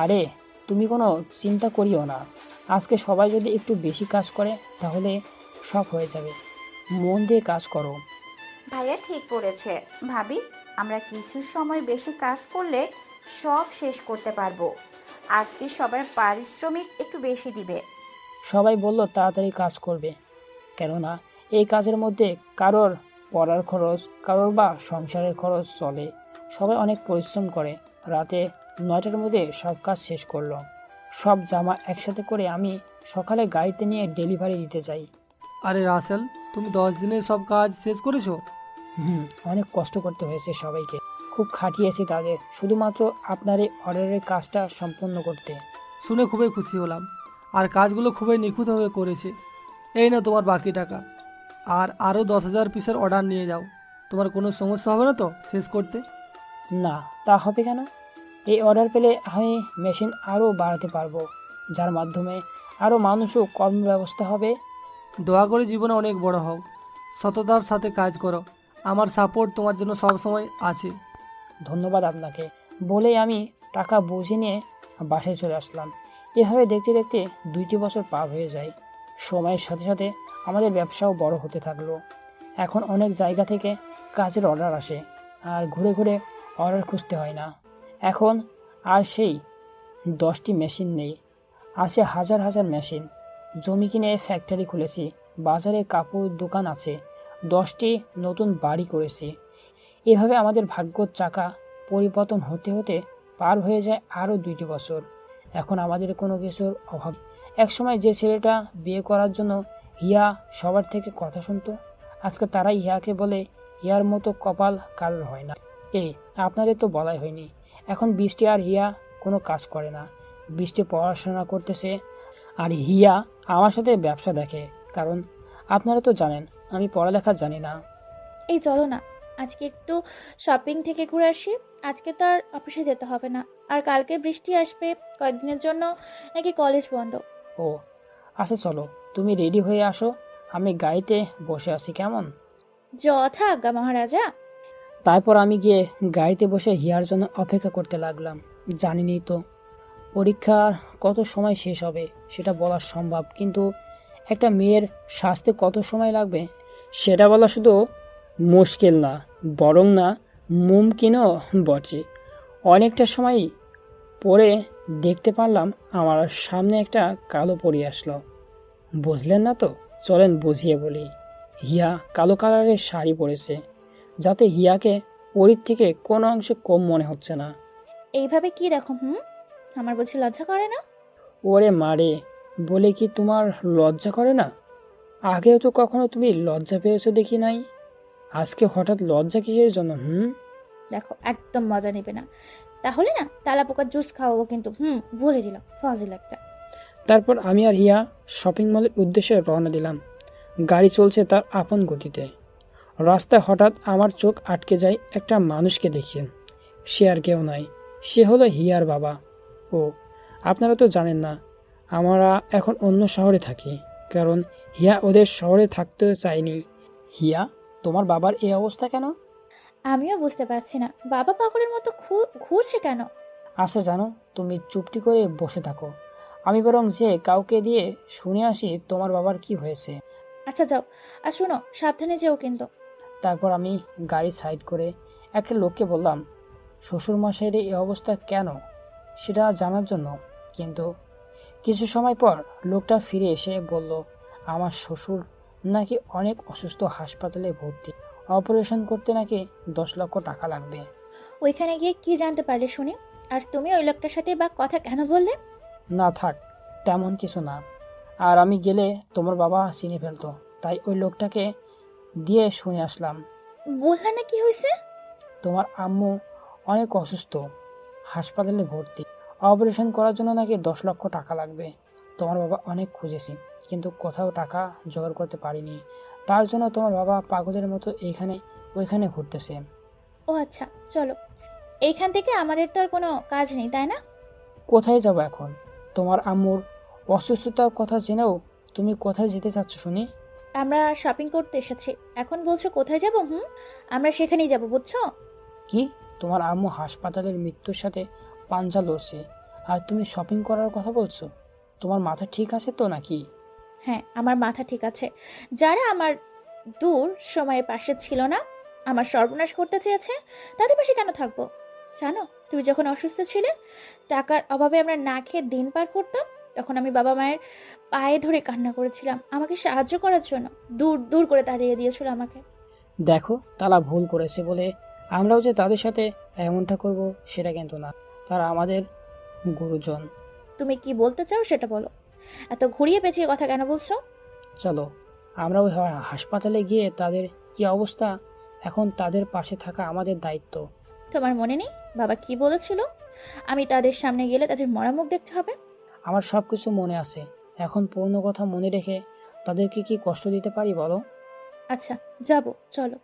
আরে তুমি কোনো চিন্তা করিও না, আজকে সবাই যদি একটু বেশি কাজ করে তাহলে সব হয়ে যাবে। মন দিয়ে কাজ করো। ভাইয়া ঠিক বলেছে। ভাবি, আমরা কিছু সময় বেশি কাজ করলে সব শেষ করতে পারবো। আজকে সবার পারিশ্রমিক একটু বেশি দিবে। সবাই বলল তাড়াতাড়ি কাজ করবে, কেননা এই কাজের মধ্যে কারোর পড়ার খরচ, কারোর বা সংসারের খরচ চলে। সবাই অনেক পরিশ্রম করে। রাতে 9টার মধ্যে সব কাজ শেষ করলো। সব জামা একসাথে করে আমি সকালে গাড়িতে নিয়ে ডেলিভারি দিতে যাই। আরে রাসেল, তুমি 10 দিনে সব কাজ শেষ করেছো? অনেক কষ্ট করতে হয়েছে সবাইকে, খুব খাটিয়েছি তাদের শুধুমাত্র আপনার এই অর্ডারের কাজটা সম্পূর্ণ করতে। শুনে খুবই খুশি হলাম, আর কাজগুলো খুবই নিখুঁতভাবে করেছে। এই না তোমার বাকি টাকা, আর আরও 10,000 পিসের অর্ডার নিয়ে যাও। তোমার কোনো সমস্যা হবে না তো শেষ করতে? না, তা হবে কেন? এই অর্ডার পেলে আমি মেশিন আরও বাড়াতে পারবো, যার মাধ্যমে আরও মানুষও কর্মব্যবস্থা হবে। দয়া করে জীবনে অনেক বড় হও, সততার সাথে কাজ করো। আমার সাপোর্ট তোমার জন্য সব সময় আছে। ধন্যবাদ আপনাকে, বলেই আমি টাকা বুঝে নিয়ে বাসায় চলে আসলাম। এভাবে দেখতে দেখতে 2টি বছর পার হয়ে যায়। সময়ের সাথে সাথে আমাদের ব্যবসাও বড় হতে থাকলো। এখন অনেক জায়গা থেকে কাজের অর্ডার আসে, আর ঘুরে ঘুরে অর্ডার খুঁজতে হয় না। এখন আর সেই 10টি মেশিন নেই, আছে হাজার হাজার মেশিন। জমি কিনে ফ্যাক্টরি খুলেছি, বাজারে কাপড় দোকান আছে, 10টি নতুন বাড়ি করেছি। এভাবে আমাদের ভাগ্যর চাকা পরিবর্তন হতে হতে পার হয়ে যায় আরও 2টি বছর। এখন আমাদের কোনো কিছুর অভাব। একসময় যে ছেলেটা বিয়ে করার জন্য হিয়া সবার থেকে কথা শুনতো, আজকে তারাই হিয়াকে বলে হিয়ার মতো কপাল কারোর হয় না। এই আপনাদের তো বলাই হয়নি, এখন বৃষ্টি আর হিয়া কোনো কাজ করে না। বৃষ্টি পড়াশোনা করতেছে, আর হিয়া আমার সাথে ব্যবসা দেখে। কারণ আপনারা তো জানেন আমি পড়ালেখা জানি না। এই চলো না, আজকে একটু শপিং থেকে ঘুরে আসি। আজকে তো আর অফিসে যেতে হবে না, আর কালকে বৃষ্টি আসবে, কয়েকদিনের জন্য নাকি কলেজ বন্ধ। ও আচ্ছা, চলো তুমি রেডি হয়ে আসো, আমি গাড়িতে বসে আছি, কেমন? যথা আজ্ঞা মহারাজা। তারপর আমি গিয়ে গাড়িতে বসে হিয়ার জন্য অপেক্ষা করতে লাগলাম। জানিনি তো পরীক্ষার কত সময় শেষ হবে সেটা বলা সম্ভব, কিন্তু একটা মেয়ের সাজতে কত সময় লাগবে সেটা বলা শুধু মুশকিল না, বরং না মুমকিনও বটে। অনেকটা সময় পরে দেখতে পারলাম আমার সামনে একটা কালো পরি আসলো। বুঝলেন না তো? চলেন বুঝিয়ে বলি। হিয়া কালো কালারের শাড়ি পরেছে, যাতে হিয়াকে পরীর থেকে কোনো অংশে কম মনে হচ্ছে না। এইভাবে কি দেখো? আমার বুঝি লজ্জা করে না? ওরে মারে, বলে কি তোমার লজ্জা করে না? আগেও তো কখনো তুমি লজ্জা পেয়েছো দেখি নাই, আজকে হঠাৎ লজ্জা কিসের জন্য? দেখো, একদম মজা নেবে না, তাহলে না তালা পোকার জুস খাওয়াবো কিন্তু। বলে দিলাম, ফাজিল একটা। তারপর আমি আর হিয়া শপিং মলের উদ্দেশ্যে রওনা দিলাম। গাড়ি চলছে তার আপন গতিতে। রাস্তায় হঠাৎ আমার চোখ আটকে যায় একটা মানুষকে দেখে। সে আর কেউ নয়, সে হলো হিয়ার বাবা। ও আপনারা তো জানেন না, আমরা এখন অন্য শহরে থাকি, কারণ হিয়া ওদের শহরে থাকতে চায়নি। হিয়া, তোমার বাবার এই অবস্থা কেন? আমিও বুঝতে পারছি না, বাবা পাগলের মতো ঘুরছে কেন। আচ্ছা জানো, তুমি চুপটি করে বসে থাকো, আমি বরং যে কাউকে দিয়ে শুনে আসি তোমার বাবার কি হয়েছে। আচ্ছা যাও, আর শোনো, সাবধানে যেও কিন্তু। তারপর আমি গাড়ি সাইড করে একটা লোককে বললাম শ্বশুরমশাইয়ের এই অবস্থা কেন সেটা জানার জন্য। কিন্তু কিছু সময় পর লোকটা ফিরে এসে বলল আমার শ্বশুর নাকি অনেক অসুস্থ, হাসপাতালে ভর্তি, অপারেশন করতে নাকি 10 লক্ষ টাকা লাগবে। ওইখানে গিয়ে কি জানতে পারলে শুনি? আর তুমি ওই লোকটার সাথে বা কথা কেন বললে? না থাক, তেমন কিছু না, আর আমি গেলে তোমার বাবা চিনে ফেলতো, তাই ওই লোকটাকে দিয়ে শুনে আসলাম। বললে না কি হয়েছে? তোমার আম্মু অনেক অসুস্থ, হাসপাতালে ভর্তি, অপারেশন করার জন্য নাকি 10 লক্ষ টাকা লাগবে। তোমার বাবা অনেক খুঁজেছি, কিন্তু কোথাও টাকা জোগাড় করতে পারিনি, তার জন্য তোমার বাবা পাগলের মতো এইখানে ওইখানে ঘুরতেছে। ও আচ্ছা, চলো, এইখান থেকে আমাদের তো আর কোনো কাজ নেই, তাই না? কোথায় যাব এখন? তোমার আম্মুর অসুস্থতার কথা জেনেও তুমি কোথায় যেতে চাচ্ছ শুনি? আমরা শপিং করতে এসেছি। এখন বলছো কোথায় যাব? আমরা সেখানেই যাব, বুঝছো? কি, তোমার আম্মু হাসপাতালের মৃত্যুর সাথে পাঞ্জা লড়ছে আর তুমি শপিং করার কথা বলছো? তোমার মাথা ঠিক আছে তো নাকি? হ্যাঁ, আমার মাথা ঠিক আছে। যারা আমার দূর সময়ে পাশে ছিল না, আমার সর্বনাশ করতে চেয়েছে, তাদের পাশে কেন থাকবো? জানো, তুমি যখন অসুস্থ ছিলে, টাকার অভাবে আমরা না খেয়ে দিন পার করতাম, তখন আমি বাবা মায়ের পায়ে ধরে কান্না করেছিলাম আমাকে সাহায্য করার জন্য। দূর দূর করে তাড়িয়ে দিয়েছিল আমাকে। দেখো, তারা ভুল করেছে বলে আমরাও যে তাদের সাথে এমনটা করব সেটা কিন্তু না। তারা আমাদের গুরুজন। তুমি কি বলতে চাও সেটা বলো। এত ঘুরিয়ে পেঁচিয়ে কথা কেন বলছো? চলো, আমরা ওই হাসপাতালে গিয়ে তাদের কি অবস্থা, এখন তাদের পাশে থাকা আমাদের দায়িত্ব। তোমার মনে নেই বাবা কি বলেছিল? আমি তাদের সামনে গেলে তাদের মরা মুখ দেখতে হবে। আমার সব কিছু মনে আছে। এখন পূর্ণ কথা মনে রেখে তাদেরকে কি কষ্ট দিতে পারি বলো? আচ্ছা, যাব, চলো।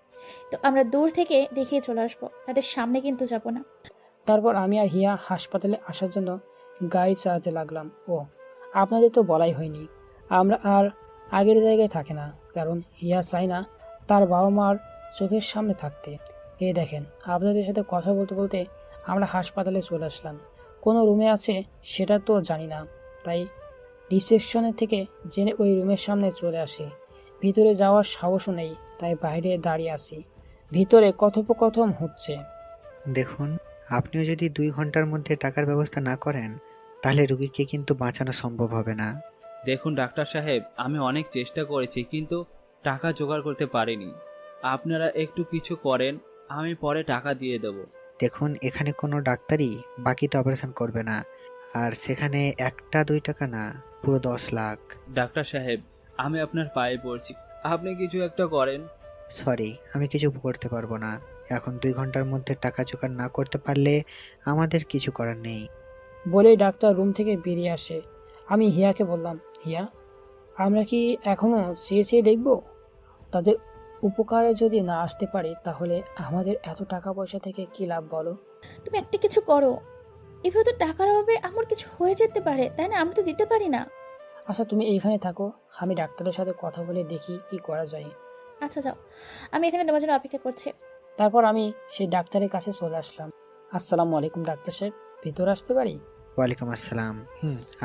তো আমরা দূর থেকে দেখিয়ে চলে আসবো, তাদের সামনে কিন্তু যাব না। তারপর আমি আর হিয়া হাসপাতালে আসার জন্য গাড়ি চালাতে লাগলাম। ও, আপনাদের তো বলাই হয়নি, আমরা আর আগের জায়গায় থাকে না, কারণ হিয়া চায় না তার বাবা মার চোখের সামনে থাকতে। এই দেখেন, আপনাদের সাথে কথা বলতে বলতে আমরা হাসপাতালে চলে আসলাম। কোনো রুমে আছে সেটা তো জানি না, তাই রিসেপশনের থেকে জেনে ওই রুমের সামনে চলে আসি। ভিতরে যাওয়ার সাহসও নেই, তাই বাইরে দাঁড়িয়ে আছি। ভিতরে কথোপকথন হচ্ছে। দেখুন, আপনিও যদি 2 ঘন্টার মধ্যে টাকার ব্যবস্থা না করেন তাহলে রুগীকে কিন্তু বাঁচানো সম্ভব হবে না। দেখুন ডাক্তার সাহেব, আমি অনেক চেষ্টা করেছি কিন্তু টাকা জোগাড় করতে পারিনি। আপনারা একটু কিছু করেন, আমি পরে টাকা দিয়ে দেব। দেখুন, এখানে কোনো ডাক্তারই বাকিতে অপারেশন করবে না, আর সেখানে 1-2 টাকা না, পুরো 10 লাখ। ডাক্তার সাহেব, আমি আপনার পায়ে পড়ছি, আপনি কিছু একটা করেন। সরি, আমি কিছু করতে পারবো না। এখন 2 ঘন্টার মধ্যে টাকা জোগাড় না করতে পারলে আমাদের কিছু করার নেই। বলেই ডাক্তার রুম থেকে বেরিয়ে আসে। আমি হিয়াকে বললাম, হিয়া, আমরা কি এখনো চেয়ে চেয়ে দেখব? তাদের উপকারে যদি না আসতে পারি তাহলে আমাদের এত টাকা পয়সা থেকে কি লাভ বলো? তুমি একটা কিছু করো। এভাবে তো টাকার অভাবে আমার কিছু হয়ে যেতে পারে, তাই না? আমি তো দিতে পারি না। আচ্ছা, তুমি এইখানে থাকো, আমি ডাক্তারের সাথে কথা বলে দেখি কি করা যায়। আচ্ছা, যাও, আমি এখানে তোমার জন্য অপেক্ষা করছি। তারপর আমি সেই ডাক্তারের কাছে চলে আসলাম। আসসালামু আলাইকুম ডাক্তার সাহেব, ভিতরে আসতে পারি? ওয়ালাইকুম আসসালাম।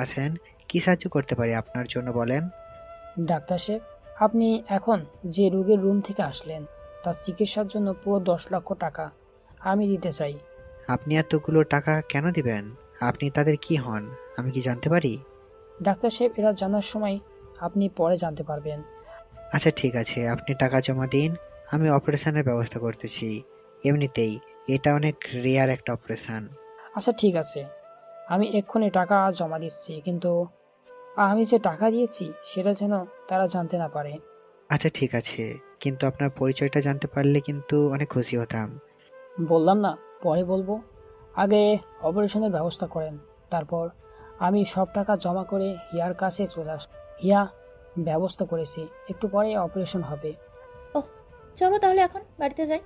আসেন, কি সাহায্য করতে পারি আপনার জন্য বলেন। ডাক্তার সাহেব, আপনি এখন যে রোগীর রুম থেকে আসলেন তার চিকিৎসার জন্য পুরো 10 লক্ষ টাকা আমি দিতে চাই। আপনি এতগুলো টাকা কেন দিবেন? আপনি তাদের কি হন আমি কি জানতে পারি? ডাক্তার সাহেব, এরা জানার সময় আপনি পরে জানতে পারবেন। আচ্ছা ঠিক আছে, আপনি টাকা জমা দিন, আমি অপারেশনের ব্যবস্থা করতেছি। এমনিতেই এটা অনেক রেয়ার একটা অপারেশন। আচ্ছা ঠিক আছে, আমি এক্ষুনি টাকা জমা দিচ্ছি, কিন্তু আমি যে টাকা দিয়েছি সেটা যেন তারা জানতে না পারে। আচ্ছা ঠিক আছে, কিন্তু আপনার পরিচয়টা জানতে পারলে কিন্তু অনেক খুশি হতাম। বললাম না পরে বলবো, আগে অপারেশনের ব্যবস্থা করেন। তারপর আমি সব টাকা জমা করে হিয়ার কাছে চলে আস। হিয়া, ব্যবস্থা করেছি, একটু পরে অপারেশন হবে। চলো তাহলে এখন বাড়িতে যাই।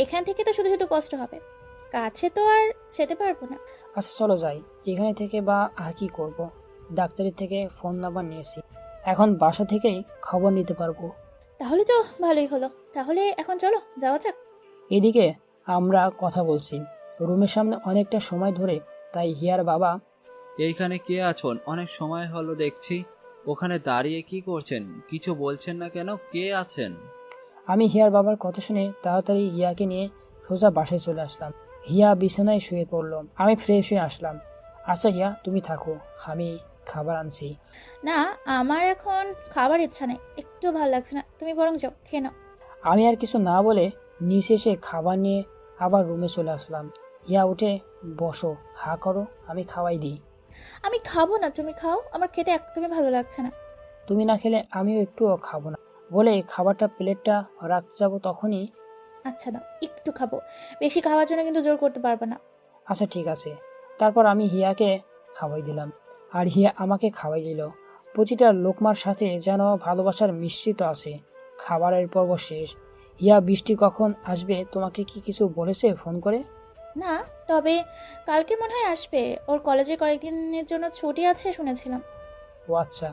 এখান থেকে তো শুধু শুধু কষ্ট হবে, কাছে তো আর যেতে পারবো না। আচ্ছা চলো যাই, এখানে থেকে বা আর কি করব। ডাক্তারের থেকে ফোন নাম্বার নিয়েছি, এখন বাসা থেকেই খবর নিতে পারবো। তাহলে তো ভালোই হলো, তাহলে এখন চলো যাওয়া যাক। এদিকে আমরা কথা বলছি রুমের সামনে অনেকটা সময় ধরে, তাই হিয়ার বাবা, এইখানে কে আছেন? অনেক সময় হলো দেখছি, ওখানে দাঁড়িয়ে কি করছেন? কিছু বলছেন না কেন? কে আছেন? আমি হিয়ার বাবার কথা শুনে তাড়াতাড়ি হিয়াকে নিয়ে সোজা বাসায় চলে আসলাম। হিয়া বিছানায় শুয়ে পড়ল, আমি ফ্রেশ হয়ে আসলাম। আচ্ছা হিয়া, তুমি থাকো, আমি খাবার আনছি। না, আমার এখন খাবার ইচ্ছা নেই, একটু ভালো লাগছে না, তুমি বরং যাও খেয়ে নাও। আমি আর কিছু না বলে নিচে এসে খাবার নিয়ে আবার রুমে চলে আসলাম। হিয়া, উঠে বসো, হা করো, আমি খাওয়াই দিই। আমি খাবো না, তুমি খাও, আমার খেতে একদমই ভালো লাগছে না। তুমি না খেলে আমিও একটুও খাবো না। বলে খাবারটা প্লেটটা রাখতে যাবো তখনই, আচ্ছা দাও, একটু খাবো, বেশি খাওয়ার জন্য কিন্তু জোর করতে পারবে না। আচ্ছা ঠিক আছে। তারপর আমি হিয়াকে খাওয়াই দিলাম, আর হিয়া আমাকে খাওয়াই দিল। প্রতিটা লোকমার সাথে যেন ভালোবাসার মিশ্রিত আছে। খাবারের পর্ব শেষ। হিয়া, বৃষ্টি কখন আসবে তোমাকে কি কিছু বলেছে ফোন করে? না, তবে কালকে মনে হয় আসবে, ওর কলেজে কয়েকদিনের জন্য ছুটি আছে শুনেছিলাম। ও আচ্ছা,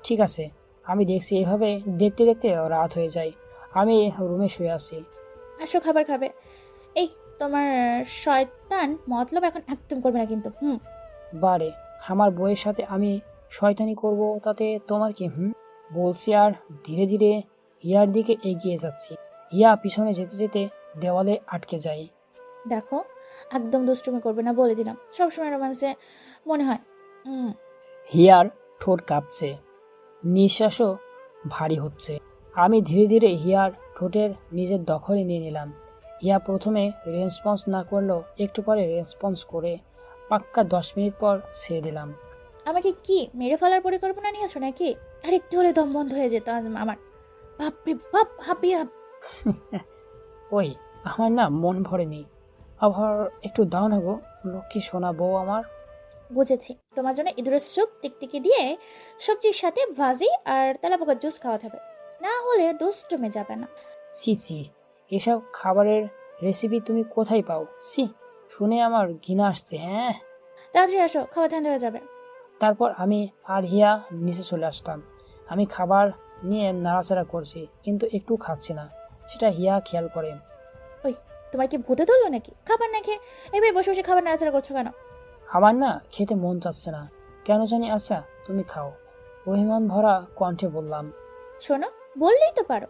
ঠিক আছে, আমি দেখছি। এইভাবে দেখতে দেখতে রাত হয়ে যায়। আমি রুমে শুয়ে আছি। আসো খাবার খাবে। এই তোমার শয়তান মতলব এখন একদম করবে না কিন্তু। বারে, আমার বউয়ের সাথে আমি শয়তানি করব তাতে তোমার কি? বলছি। আর ধীরে ধীরে হিয়ার দিকে এগিয়ে যাচ্ছি। হিয়া পিছনে যেতে যেতে দেওয়ালে আটকে যায়। দেখো, একদম দুষ্টুমি করবে না বলে দিলাম। সবসময় রোমান্সে মনে হয়। হিয়ার ঠোঁট কাঁপছে, নিঃশ্বাসও ভারী হচ্ছে। আমি ধীরে ধীরে হিয়ার ঠোঁটের নিজের দখলে নিয়ে নিলাম। হিয়া প্রথমে রেসপন্স না করলেও একটু পরে রেসপন্স করে পাক্কা 10 মিনিট পর ছেড়ে দিলাম। আমাকে কি মেরে ফেলার পরিকল্পনা নিয়েছো নাকি? আর একটু হলে দম বন্ধ হয়ে যেত আজ আমার। বাপরে বাপ, হাঁপিয়ে। ওই, আমার না মন ভরেনি। আবার একটু দাও না গো, লক্ষ্মী সোনা বউ আমার। বুঝেছি, তোমার জন্য ইঁদুরের স্যুপ টিকটিকি দিয়ে সবজির সাথে ভাজি আর তেলাপোকার জুস খাওয়াতে হবে, না হলে দুষ্টুমে যাবে না। সি সি, এসব খাবারের রেসিপি তুমি কোথায় পাও? সি, শুনে আমার ঘৃণা আসছে। হ্যাঁ, তাড়াতাড়ি আসো, খাবার ঠান্ডা হয়ে যাবে। তারপর আমি আর হিয়া নিচে চলে আসলাম। আমি খাবার নিয়ে নাড়াচাড়া করছি, কিন্তু একটু খাচ্ছি না। সেটা হিয়া খেয়াল করে। ওই, তোমার কি ভূতে ধরলো নাকি? খাবার না খেয়ে এবার বসে বসে খাবার নাড়াচাড়া করছো কেন? আমার না খেতে মন চাচ্ছে না কেন জানি। আচ্ছা তুমি খাও, অভিমান ভরা কণ্ঠে বললাম। শোনো, বললেই তো পারো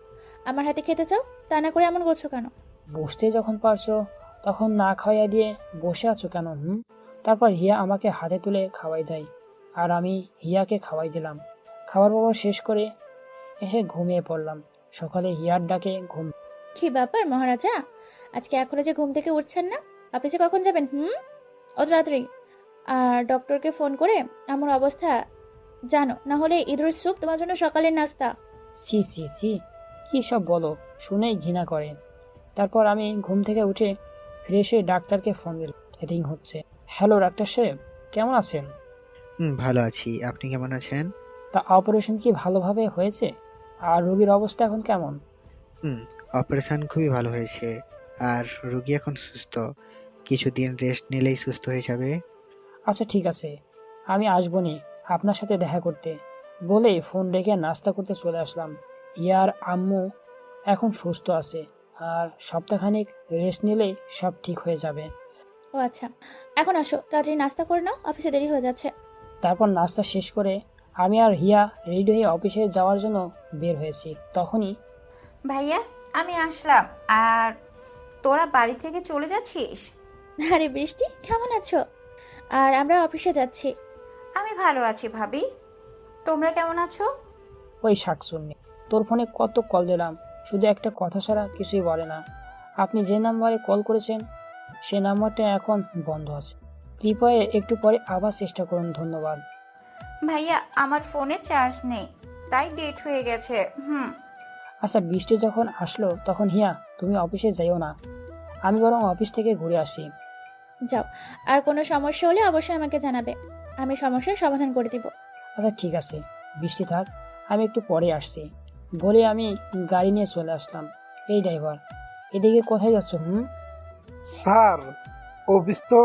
আমার হাতে খেতে চাও, তা না করে এমন করছো কেন? বসতে যখন পারছো তখন না খাওয়াইয়া দিয়ে বসে আছো কেন? তারপর হিয়া আমাকে হাতে তুলে খাওয়াই দেয়, আর আমি হিয়াকে খাওয়াই দিলাম। খাবার বাবার শেষ করে এসে ঘুমিয়ে পড়লাম। সকালে হিয়ার ডাকে ঘুম। কি ব্যাপার মহারাজা, আজকে এখনো যে ঘুম থেকে উঠছেন না? অফিসে কখন যাবেন? অত রাত্রি? আর ডক্টরকে ফোন করে এমন অবস্থা জানো, না হলে ইঁদুরের স্যুপ তোমার জন্য সকালের নাস্তা। সি সি সি, কি সব বলো, শুনেই ঘৃণা করে। তারপর আমি ঘুম থেকে উঠে ফ্রেশ হয়ে ডাক্তারকে ফোন দিলাম। রিং হচ্ছে। হ্যালো ডাক্তার সাহেব, কেমন আছেন? ভালো আছি, আপনি কেমন আছেন? তা অপারেশন কি ভালোভাবে হয়েছে? আর রোগীর অবস্থা এখন কেমন? অপারেশন খুবই ভালো হয়েছে, আর রোগী এখন সুস্থ। কিছুদিন রেস্ট নিলেই সুস্থ হয়ে যাবে। আচ্ছা ঠিক আছে, আমি আসবনি আপনার সাথে দেখা করতে। বলেই ফোন রেখে নাস্তা করতে চলে আসলাম। ইয়ার আম্মু এখন সুস্থ আছে, আর সপ্তাহখানিক রেস্ট নিলেই সব ঠিক হয়ে যাবে। ও আচ্ছা, এখন আসো, তাড়াতাড়ি নাস্তা করে নাও, অফিসে দেরি হয়ে যাচ্ছে। তারপর নাস্তা শেষ করে আমি আর হিয়া রেডি হয়ে অফিসে যাওয়ার জন্য বের হয়েছি। তখনই ভাইয়া, আমি আসলাম। আর তোরা বাড়ি থেকে চলে যাচ্ছিস? আরে বৃষ্টি, কেমন আছো? আর আমরা অফিসে যাচ্ছি। আমি ভালো আছি ভাবি, তোমরা কেমন আছো? ওই শাকসুন্নি, তোর ফোনে কত কল দিলাম, শুধু একটা কথা ছাড়া কিছুই বলে না। আপনি যে নাম্বারে কল করেছেন সে নাম্বারটা এখন বন্ধ আছে। কৃপয়া একটু পরে আবার চেষ্টা করুন, ধন্যবাদ। ভাইয়া, আমার ফোনে চার্জ নেই, তাই ডেট হয়ে গেছে। আচ্ছা, বৃষ্টি যখন আসলো তখন হিয়া তুমি অফিসে যাইও না, আমি বরং অফিস থেকে ঘুরে আসি। যাও, আর কোনো সমস্যা হলে অবশ্যই আমাকে জানাবে, আমি সমস্যার সমাধান করে দিব। আচ্ছা ঠিক আছে, বৃষ্টি থাক, আমি একটু পরে আসছি। বলে আমি গাড়ি নিয়ে চলে আসলাম। এই ড্রাইভার, এদিকে কোথায় যাচ্ছ? স্যার, অফিস তো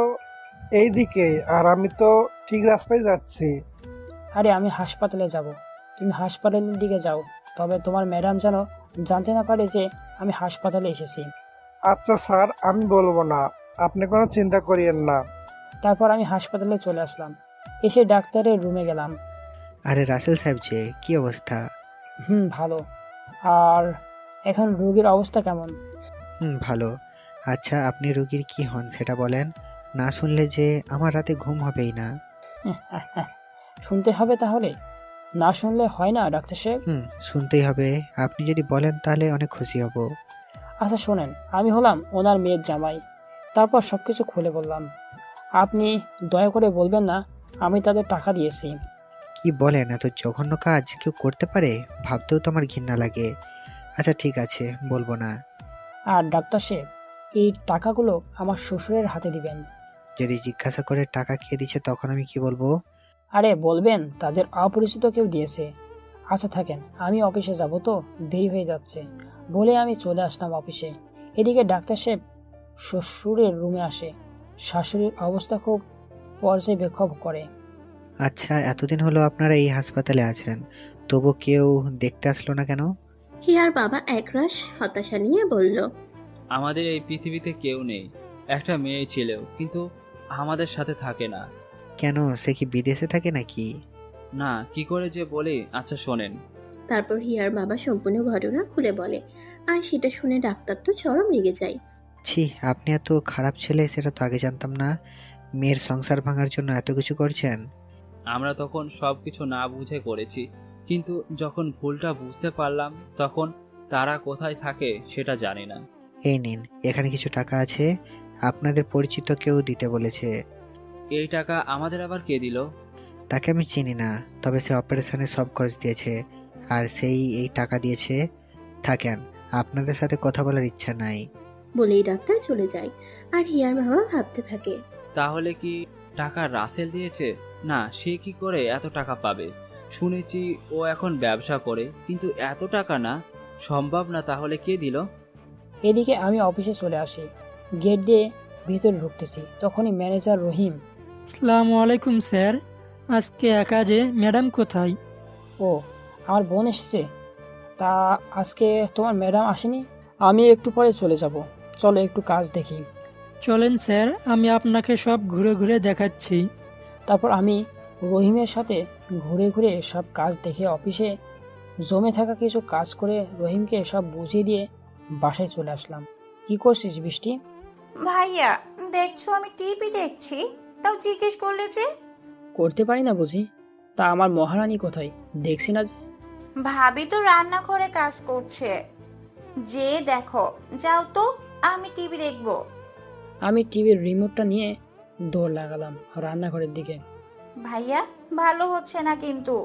এইদিকে, আর আমি তো ঠিক রাস্তায় যাচ্ছি। আরে আমি হাসপাতালে যাব, তুমি হাসপাতালের দিকে যাও, তবে তোমার ম্যাডাম যেন জানতে না পারে যে আমি হাসপাতালে এসেছি। আচ্ছা স্যার, আমি বলবো না, আপনি কোনো চিন্তা করিয়েন না। তারপর আমি হাসপাতালে চলে আসলাম। এসে ডাক্তারের রুমে গেলাম। আরে রাসেল সাহেব যে, কি অবস্থা? ভালো। আর এখন রোগীর অবস্থা কেমন? ভালো। আচ্ছা, আপনি রোগীর কি হন সেটা বলেন, না শুনলে যে আমার রাতে ঘুম হবেই না। শুনতে হবে তাহলে, না শুনলে হয় না ডাক্তার সাহেব। শুনতেই হবে, আপনি যদি বলেন তাহলে অনেক খুশি হব। আচ্ছা শোনেন, আমি হলাম ওনার মেয়ের জামাই। তারপর সবকিছু খুলে বললাম। আপনি দয়া করে বলবেন না আমি তাদের টাকা দিয়েছি। কি বলেন, এত জঘন্য কাজ কেউ করতে পারে? ভাবতেও তো আমার ঘৃণা লাগে। আচ্ছা ঠিক আছে, বলবো না। আর ডাক্তার সাহেব, এই টাকাগুলো আমার শ্বশুরের হাতে দিবেন। যদি জিজ্ঞাসা করে টাকা কে দিচ্ছে তখন আমি কি বলবো? আরে বলবেন তাদের অপরিচিত কেউ দিয়েছে। আচ্ছা থাকেন, আমি অফিসে যাব তো দেরি হয়ে যাচ্ছে। বলে আমি চলে আসলাম অফিসে। এদিকে ডাক্তার সাহেব শ্বশুরের রুমে আসে। শাশুড়ির অবস্থা খুব পর্যবেক্ষণ করে। আচ্ছা, এতদিন হলো আপনারা এই হাসপাতালে আছেন, তবু কেউ দেখতে আসলো না কেন? হিয়ার বাবা একরাশ হতাশা নিয়ে বলল, আমাদের এই পৃথিবীতে কেউ নেই। একটা মেয়ে ছিল, কিন্তু আমাদের সাথে থাকে না। কেন, সে কি বিদেশে থাকে নাকি? না, কি করে যে বলি, আচ্ছা শোনেন। তারপর হিয়ার বাবা সম্পূর্ণ ঘটনা খুলে বলে, আর সেটা শুনে ডাক্তার তো চরম রেগে যায়। ছি, আপনি এত খারাপ ছেলে সেটা তো আগে জানতাম না। মেয়ের সংসার ভাঙার জন্য এত কিছু করছেন। আমরা তখন সব কিছু না বুঝে করেছি, কিন্তু যখন ভুলটা বুঝতে পারলাম তখন তারা কোথায় থাকে সেটা জানি না। এই নিন, এখানে কিছু টাকা আছে, আপনাদের পরিচিত কেউ দিতে বলেছে। এই টাকা আমাদের আবার কে দিল? তাকে আমি চিনি না, তবে সে অপারেশনে সব খরচ দিয়েছে, আর সেই এই টাকা দিয়েছে। থাকেন, আপনাদের সাথে কথা বলার ইচ্ছা নাই। বলেই ডাক্তার চলে যায়, আর হিয়ার বাবা ভাবতে থাকে। তাহলে কি টাকা রাসেল দিয়েছে? না, সে কি করে এত টাকা পাবে? শুনেছি ও এখন ব্যবসা করে, কিন্তু এত টাকা না, সম্ভব না। তাহলে কে দিল? এদিকে আমি অফিসে চলে আসি, গেট দিয়ে ভিতরে ঢুকতেছি, তখনই ম্যানেজার রহিম। আসসালামু আলাইকুম স্যার, আজকে একা যে, ম্যাডাম কোথায়? ও, আমার বোন এসেছে। তা আজকে তোমার ম্যাডাম আসেনি? আমি একটু পরে চলে যাব, চলো একটু কাজ দেখি। চলেন স্যার, আমি আপনাকে সব ঘুরে ঘুরে দেখাচ্ছি। তারপর আমি রহিমের সাথে ঘুরে ঘুরে সব কাজ দেখে অফিসে জমে থাকা কিছু কাজ করে রহিমকে সব বুঝিয়ে দিয়ে বাসায় চলে আসলাম। কি করছিস বৃষ্টি? ভাইয়া, দেখছো আমি টিভি দেখছি, তাও জিজ্ঞেস করলে যে? করতে পারি না বুঝি? তা আমার মহারানী কোথায়, দেখছি না যে? ভাবি তো রান্নাঘরে কাজ করছে, যে দেখো। যাও তো, আমি টিভি দেখবো। আমি টিভির রিমোটটা নিয়ে দৌড় লাগালাম রান্নাঘরের দিকে। ভাইয়া, ভালো হচ্ছে না কিন্তু।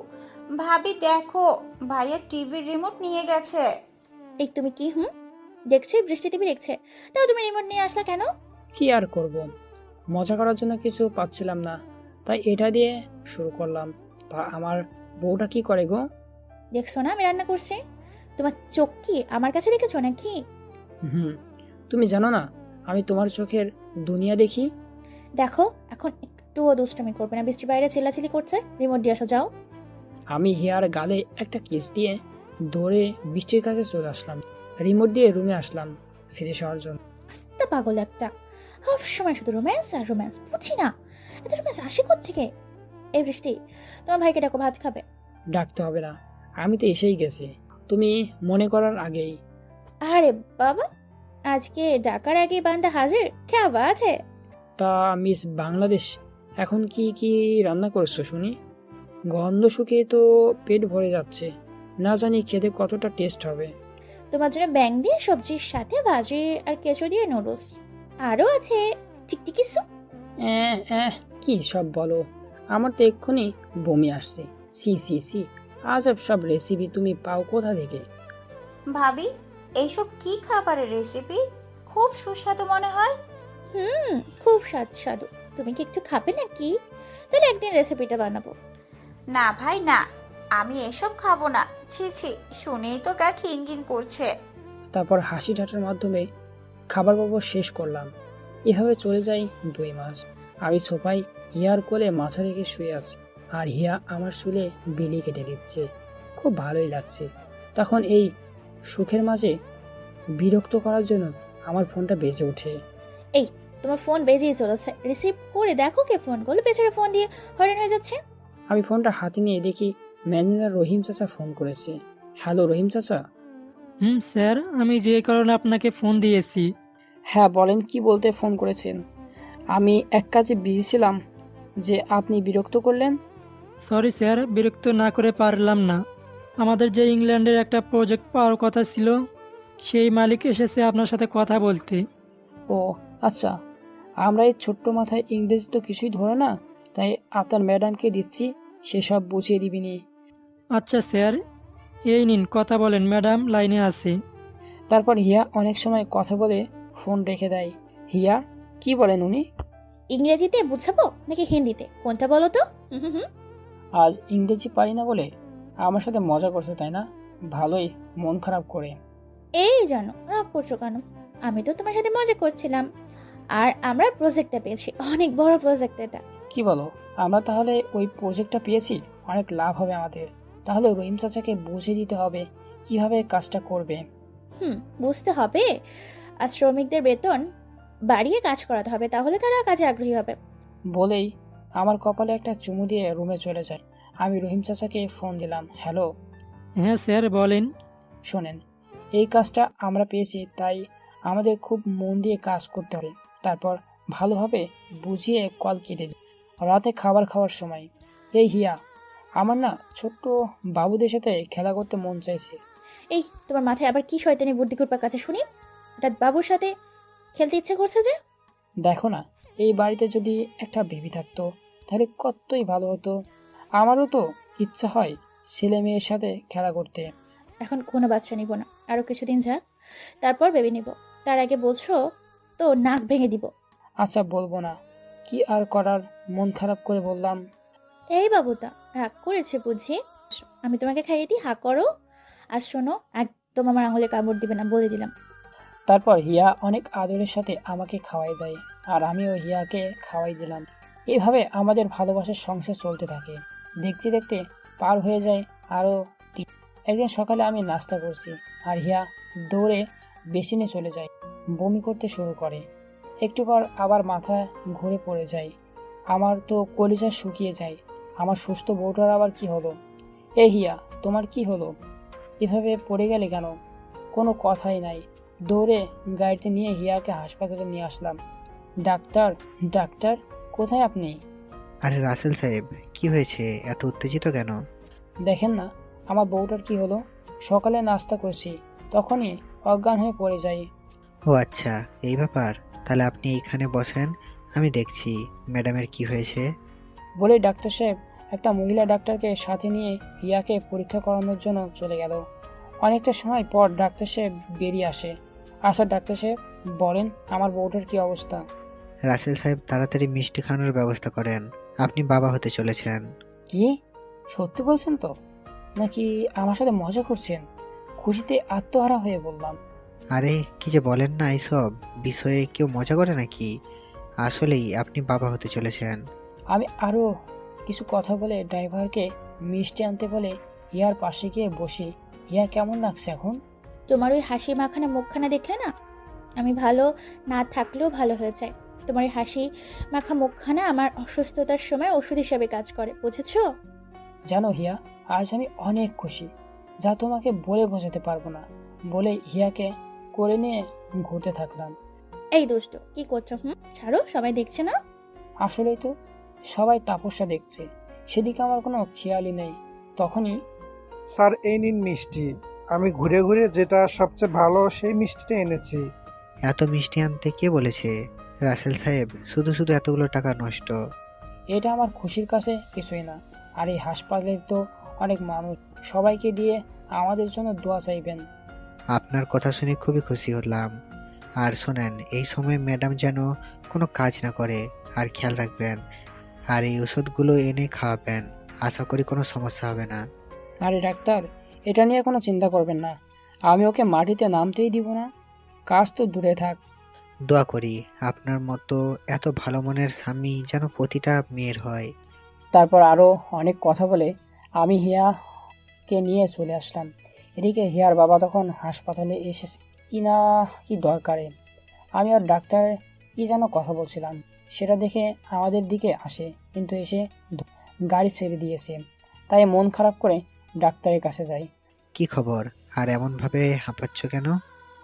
ভাবি দেখো, ভাইয়া টিভির রিমোট নিয়ে গেছে। এই তুমি কি দেখছো? বৃষ্টি টিভি দেখছে, তাও তুমি রিমোট নিয়ে আসলা কেন? কি আর করব, মজা করার জন্য কিছু পাচ্ছিলাম না, তাই এটা দিয়ে শুরু করলাম। তা আমার বউটা কি করে গো? দেখছো না আমি রান্না করছি, তোমার চোখ কি আমার কাছে রেখেছো নাকি? হুম, তুমি জানো না আমি তোমার চোখের দুনিয়া দেখি। দেখো, এখন একটুও দুষ্টামি করবে না, বৃষ্টি বাইরে চিল্লাচিল্লি করছে, রিমোট দিয়ে আসো যাও। আমি হিয়ার গালে একটা কিস দিয়ে দৌড়ে বৃষ্টির কাছে চলে আসলাম, রিমোট দিয়ে রুমে আসলাম ফিরে যাওয়ার জন্য। আস্তে পাগল একটা, সব সময় শুধু রোম্যান্স আর রোম্যান্স, বুঝি না এত রোম্যান্স আসে থেকে। এই বৃষ্টি, তোমার ভাইকে ডাকো, ভাত খাবে। ডাকতে হবে না, আমি তো এসেই গেছি, তুমি মনে করার আগেই। আরে বাবা, আজকে ডাকার আগে বান্দা হাজির, কে বাত হে। তা মিস বাংলাদেশ, এখন কি কি রান্না করছো শুনি? গন্ধ শুকিয়ে তো পেট ভরে যাচ্ছে, না জানি খেতে কতটা টেস্ট হবে। তোমার জন্য ব্যাং দিয়ে সবজির সাথে ভাজি আর কেঁচো দিয়ে নুডলস, আরো আছে টিকটিকি স্যুপ। কি সব বলো, আমার তো এক্ষুনি বমি আসছে। সি সি সি, আজব সব রেসিপি তুমি পাও কোথা থেকে? ভাবি, এইসব কি খাবারের রেসিপি? খুব সুস্বাদু মনে হয়। খুব সুস্বাদু। তুমি কি একটু খাবে নাকি? তাহলে একদিন রেসিপিটা বানাবো। না ভাই না, আমি এসব খাবো না। ছি ছি, শুনেই তো গা খিনখিন করছে। তারপর হাসি ঠাট্টার মাধ্যমে খাবার পর্ব শেষ করলাম। এভাবে চলে যাই 2 মাস। আমি সোফায় হিয়ার কোলে মাথা রেখে শুয়ে আছি, আর হিয়া আমার চুলে বিলি কেটে দিচ্ছে, খুব ভালোই লাগছে। তখন এই সুখের মাঝে বিরক্ত করার জন্য আমার ফোনটা বেজে ওঠে। এই, তোমার ফোন বেজেই চলেছে, রিসিভ করে দেখো কে ফোন করলো। পেছনে ফোন দিয়ে হয়রান হয়ে যাচ্ছে। আমি ফোনটা হাতে নিয়ে দেখি ম্যানেজার রহিম চাচা ফোন করেছে। হ্যালো রহিম চাচা। স্যার, আমি যে কারণে আপনাকে ফোন দিয়েছি। হ্যাঁ বলেন, কি বলতে ফোন করেছেন? আমি এক কাজে বিজি ছিলাম যে আপনি বিরক্ত করলেন। সরি স্যার, বিরক্ত না করে পারলাম না। আমাদের যে ইংল্যান্ডের একটা প্রজেক্ট পাওয়ার কথা ছিল, সেই মালিক এসেছে আপনার সাথে কথা বলতে। ও আচ্ছা, আমরা এই ছোট্ট মাথায় ইংরেজি তো কিছুই ধরে না, তাই আপনার ম্যাডামকে দিচ্ছি, সেসব বুঝিয়ে দিবিনি। আচ্ছা স্যার, এই নিন কথা বলেন, ম্যাডাম লাইনে আছে। তারপর হিয়া অনেক সময় কথা বলে ফোন রেখে দেয়। হিয়া, কি বলেন উনি? ইংরেজিতে বুঝাবো নাকি হিন্দিতে, কোনটা বলো তো? আজ ইংরেজি পারি না বলে আমার সাথে মজা করছো তাই না? ভালোই মন খারাপ করে। এই জানো, রাগ করছো কেন? আমি তো তোমার সাথে মজা করছিলাম। আর আমরা প্রজেক্টটা পেয়েছি, অনেক বড় প্রজেক্ট এটা। কি বলো, আমরা তাহলে ওই প্রজেক্টটা পেয়েছি? অনেক লাভ হবে আমাদের। তাহলে রহিম চাচাকে বুঝিয়ে দিতে হবে কিভাবে কাজটা করবে। বুঝতে হবে, আর শ্রমিকদের বেতন বাড়িয়ে কাজ করাতে হবে, তাহলে তারা কাজে আগ্রহী হবে। বলেই আমার কপালে একটা চুমু দিয়ে রুমে চলে যায়। আমি রহিম চাচাকে ফোন দিলাম। হ্যালো। হ্যাঁ স্যার বলেন। শোনেন, এই কাজটা আমরা পেয়েছি, তাই আমাদের খুব মন দিয়ে কাজ করতে হবে। তারপর ভালোভাবে বুঝিয়ে কল কেটে দিই। রাতে খাবার খাওয়ার সময়, এই হিয়া, আমার না ছোট্ট বাবুদের সাথে খেলা করতে মন চাইছে। এই তোমার মাথায় আবার কি শয়তানি বুদ্ধি করবার কাছে শুনি? হঠাৎ বাবুর সাথে খেলতে ইচ্ছে করছে যে? দেখো না, এই বাড়িতে যদি একটা বেবি থাকতো তাহলে কতই ভালো হতো। আমারও তো ইচ্ছা হয় ছেলে মেয়ের সাথে খেলা করতে। এখন কোনো বাচ্চা নিব না, আরো কিছুদিন যাক, তারপর বেবি নিব। তার আগে বলছো তো নাক ভেঙে দিব। আচ্ছা বলবো না, কি আর করার, মন খারাপ করে বললাম। এই বাবুটা রাগ করেছে বুঝি? আমি তোমাকে খাইয়ে দিই, হা করো। আর শোনো, একদম আমার আঙুলে কামড় দিবে না, বলে দিলাম। তারপর হিয়া অনেক আদরের সাথে আমাকে খাওয়াই দেয়, আর আমিও হিয়াকে খাওয়াই দিলাম। এভাবে আমাদের ভালোবাসার সংসার চলতে থাকে। দেখতে দেখতে পার হয়ে যায় আরও একদিন সকালে আমি নাস্তা করছি, আর হিয়া দৌড়ে বেসিনে চলে যায়। বমি করতে শুরু করে। একটু পর আবার মাথা ঘুরে পড়ে যায়। আমার তো কলিজা শুকিয়ে যায়। আমার সুস্থ বউটার আবার কি হলো? এ হিয়া, তোমার কি হলো? এভাবে পড়ে গেলে কেন? কোনো কথাই নাই। দৌড়ে গাড়িতে নিয়ে হিয়াকে হাসপাতালে নিয়ে আসলাম। ডাক্তার, ডাক্তার, কোথায় আপনি? আরে রাসেল সাহেব, কি হয়েছে? এত উত্তেজিত কেন? দেখেন না আমার বউটার কি হলো। সকালে নাস্তা করছি, তখনই অজ্ঞান হয়ে পড়ে যাই। ও আচ্ছা, এই ব্যাপার। তাহলে আপনি এখানে বসেন, আমি দেখছি ম্যাডামের কি হয়েছে। বলে ডাক্তার সাহেব একটা মহিলা ডাক্তারকে সাথে নিয়ে হিয়াকে পরীক্ষা করানোর জন্য চলে গেল। অনেকটা সময় পর ডাক্তার সাহেব বেরিয়ে আসে। আচ্ছা ডাক্তার সাহেব, বলেন আমার বউটার কি অবস্থা? রাসেল সাহেব, তাড়াতাড়ি মিষ্টি খাওয়ানোর ব্যবস্থা করেন, আপনি বাবা হতে চলেছেন। কি সত্যি বলছেন তো, নাকি আমার সাথে মজা করছেন? খুশিতে আত্মহারা হয়ে বললাম। আরে কি যে বলেন না, এইসব বিষয়ে কেউ মজা করে নাকি? আসলেই আপনি বাবা হতে চলেছেন। আমি আরো কিছু কথা বলে ড্রাইভারকে মিষ্টি আনতে বলে হিয়ার পাশে গিয়ে বসি। হিয়া কেমন লাগছে এখন? তোমার ওই হাসি মাখানা মুখখানা দেখলে না, আমি ভালো না থাকলেও ভালো হয়ে যায়। তোমার ওই হাসি মাখা মুখখানা আমার অসুস্থতার সময় ওষুধ হিসেবে কাজ করে, বুঝেছো? জানো হিয়া, আজ আমি অনেক খুশি, যা তোমাকে বলে বোঝাতে পারবো না। বলে হিয়াকে করে নিয়ে ঘুরতে থাকলাম। এই দোস্ত, কি করছো? ছাড়ো, সবাই দেখছে না? আসলেই তো, সবাই তাপস্যা দেখছে, সেদিকে আমার কোনো খেয়ালই নেই। তখনই স্যার এই নিন মিষ্টি, আমি ঘুরে ঘুরে যেটা সবচেয়ে ভালো সেই মিষ্টিটা এনেছি। এত মিষ্টি আনতে কে বলেছে? রাসেল সাহেব, শুধু শুধু এতগুলো টাকা নষ্ট। এটা আমার খুশির কাছে কিছুই না। আর এই হাসপাতালে তো অনেক মানুষ, সবাইকে দিয়ে আমাদের জন্য দোয়া চাইবেন। আপনার কথা শুনে খুবই খুশি হলাম। আর শোনেন, এই সময় ম্যাডাম যেন কোনো কাজ না করে, আর খেয়াল রাখবেন। আর এই ওষুধগুলো এনে খাওয়াবেন, আশা করি কোনো সমস্যা হবে না। আরে ডাক্তার, এটা নিয়ে কোনো চিন্তা করবেন না, আমি ওকে মাটিতে নামতেই দিব না। কাজ তো দূরে থাক। দোয়া করি আপনার মতো এত ভালো মনের স্বামী যেন প্রতিটা মেয়ের হয়। তারপর আরও অনেক কথা বলে আমি হিয়াকে নিয়ে চলে আসলাম। এদিকে হিয়ার বাবা তখন হাসপাতালে এসেছে কি না কি দরকারে। আমি আর ডাক্তার কি যেন কথা বলছিলাম, সেটা দেখে আমাদের দিকে আসে, কিন্তু এসে গাড়ি ছেড়ে দিয়েছে। তাই মন খারাপ করে ডাক্তারের কাছে যাই। কি খবর? আর এমন ভাবে হাঁপাচ্ছ কেন?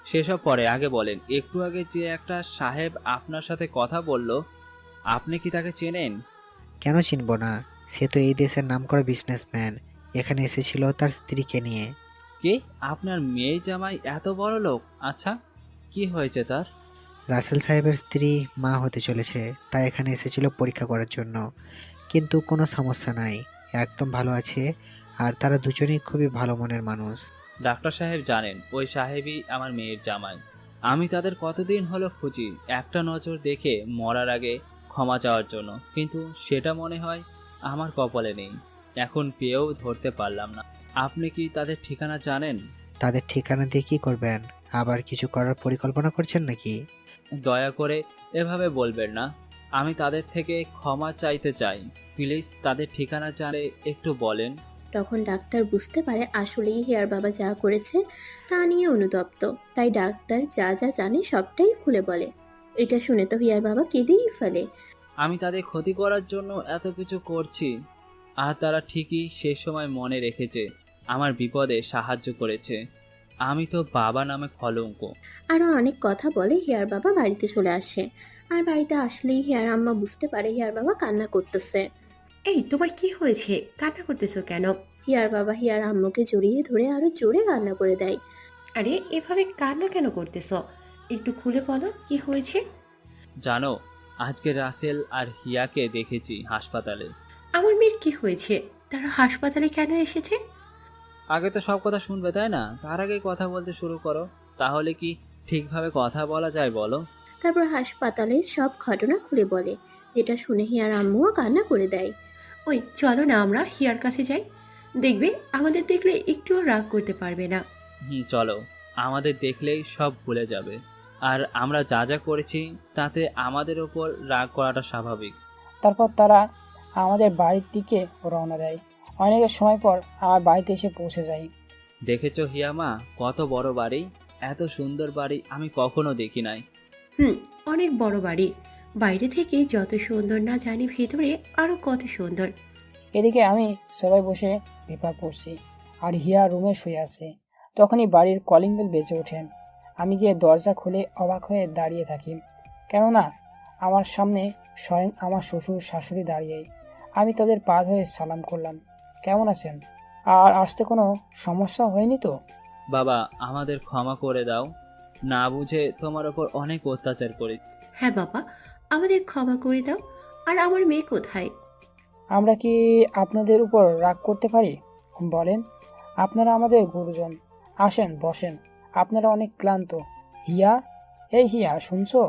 সেসব পরে, আগে বলেন, একটু আগে যে একটা সাহেব আপনার সাথে কথা বলল, আপনি কি তাকে চেনেন? কেন চিনব না? সে তো এই দেশের নামকরা বিজনেসম্যান। এখানে এসেছিল তার স্ত্রীকে নিয়ে। কে? আপনার মেয়ে জামাই এত বড় লোক? আচ্ছা, কি হয়েছে তার? রাসেল সাহেবের স্ত্রী মা হতে চলেছে, তাই এখানে এসেছিল পরীক্ষা করার জন্য। কিন্তু কোনো সমস্যা নাই, একদম ভালো আছে। আর তারা দুজনেই খুবই ভালো মনের মানুষ। ডাক্তার সাহেব জানেন, ওই সাহেবই আমার মেয়ের জামাই। আমি তাদের কতদিন হলো খুঁজি, একটা নজর দেখে মরার আগে ক্ষমা চাওয়ার জন্য, কিন্তু সেটা মনে হয় আমার কপালে নেই। এখন পেয়েও ধরতে পারলাম না। আপনি কি তাদের ঠিকানা জানেন? তাদের ঠিকানা দিয়ে কি করবেন? আবার কিছু করার পরিকল্পনা করছেন নাকি? দয়া করে এভাবে বলবেন না। আমি তাদের থেকে ক্ষমা চাইতে চাই। প্লিজ তাদের ঠিকানা জানলে একটু বলেন। তখন ডাক্তার বুঝতে পারে আসলেই হিয়ার বাবা যা করেছে তা নিয়ে অনুতপ্ত, তাই ডাক্তার যা যা জানে সবটাই খুলে বলে। এটা শুনে তো হিয়ার বাবা কেঁদেই ফেলে। আমি তাদের ক্ষতি করার জন্য এত কিছু করছি, আর তারা ঠিকই সে সময় মনে রেখেছে, আমার বিপদে সাহায্য করেছে। আমি তো বাবা নামে কলঙ্ক। আরও অনেক কথা বলে হিয়ার বাবা বাড়িতে চলে আসে। আর বাড়িতে আসলেই হিয়ার আম্মা বুঝতে পারে হিয়ার বাবা কান্না করতেছে। এই তোমার কি হয়েছে, কান্না করতেছো কেন? হিয়ার বাবা হিয়ার আম্মুকে জড়িয়ে ধরে আরো জোরে কান্না করে দেয়। আরে এভাবে কান্না কেন করতেছো, একটু খুলে বলো কি হয়েছে। জানো, আজকে রাসেল আর হিয়াকে দেখেছি হাসপাতালে। আমার মেয়ের কি হয়েছে, তারা হাসপাতালে কেন এসেছে? আগে তো সব কথা শুনবে তাই না? তার আগে কথা বলতে শুরু করো, তাহলে কি ঠিকভাবে কথা বলা যায় বলো। তারপর হাসপাতালের সব ঘটনা খুলে বলে, যেটা শুনে হিয়ার আম্মুও কান্না করে দেয়। ওই চলো না আমরা হিয়ার কাছে যাই, দেখবে আমাদের দেখলে একটুও রাগ করতে পারবে না। চলো, আমাদের দেখলেই সব ভুলে যাবে। আর আমরা যা যা করেছি তাতে আমাদের ওপর রাগ করাটা স্বাভাবিক। তারপর তারা আমাদের বাড়ির দিকে রওনা দেয়। অনেকের সময় পর আমার বাড়িতে এসে পৌঁছে যায়। দেখেছো হিয়ামা, কত বড় বাড়ি, এত সুন্দর বাড়ি আমি কখনো দেখি নাই। অনেক বড় বাড়ি, বাইরে থেকে যত সুন্দর না জানি ভেতরে আরো কত সুন্দর। এদিকে আমি সবাই বসে পেপার পড়ছি আর হিয়া রুমে শুয়ে আছে। তখনই বাড়ির কলিং বেল বেজে ওঠে। আমি গিয়ে দরজা খুলে অবাক হয়ে দাঁড়িয়ে থাকি, কেননা আমার সামনে স্বয়ং আমার শ্বশুর শাশুড়ি দাঁড়িয়ে। আমি তাদের পা ধরে সালাম করলাম, কেমন আছেন? আর আসতে কোনো সমস্যা হয়নি তো? বাবা, আমাদের ক্ষমা করে দাও, না বুঝে তোমার ওপর অনেক অত্যাচার করি। হ্যাঁ বাবা, আমাদের ক্ষমা করে দাও। আর আমার মেয়ে কোথায়? আমরা কি আপনাদের উপর রাগ করতে পারি? বলেন, আপনারা আমাদের গুরুজন। আসেন, বসেন, আপনারা অনেক ক্লান্ত। হিয়া, এই হিয়া, শুনছো?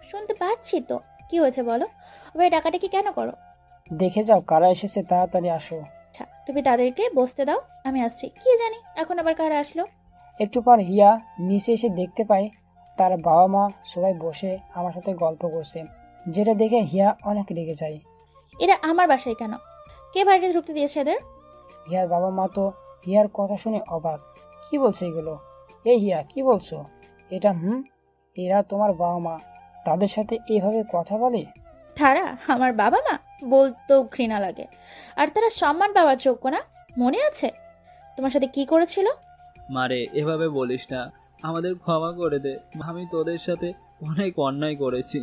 শুনতে পাচ্ছি তো, কি হয়েছে বলো? ওই ডাকাডাকি কেন করো? দেখে যাও কারা এসেছে, তাড়াতাড়ি আসো। আচ্ছা, তুমি তাদেরকে বসতে দাও, আমি আসছি। কি জানি এখন আবার কারা আসলো। একটু পর হিয়া নিচে এসে দেখতে পায় তার বাবা মা সবাই বসে আমার সাথে গল্প করছে, যেটা দেখে হিয়া অনেক রেগে যায়। এরা আমার বাসায় কেন? কে বাড়িতে ঢুকতে দিয়েছে এদের? হিয়ার বাবা মা তো হিয়ার কথা শুনে অবাক। কি বলছে এগুলো? এই হিয়া, কি বলছো এটা? এরা তোমার বাবা মা, তাদের সাথে এভাবে কথা বলে? তারা আমার বাবা মা বলতেও ঘৃণা লাগে। আর তারা সম্মান পাওয়ার যোগ্য না? মনে আছে তোমার সাথে কি করেছিল? মারে, এভাবে বলিস না, আমাদের ক্ষমা করে দে। আমি তোদের সাথে অনেক অন্যায় করেছি।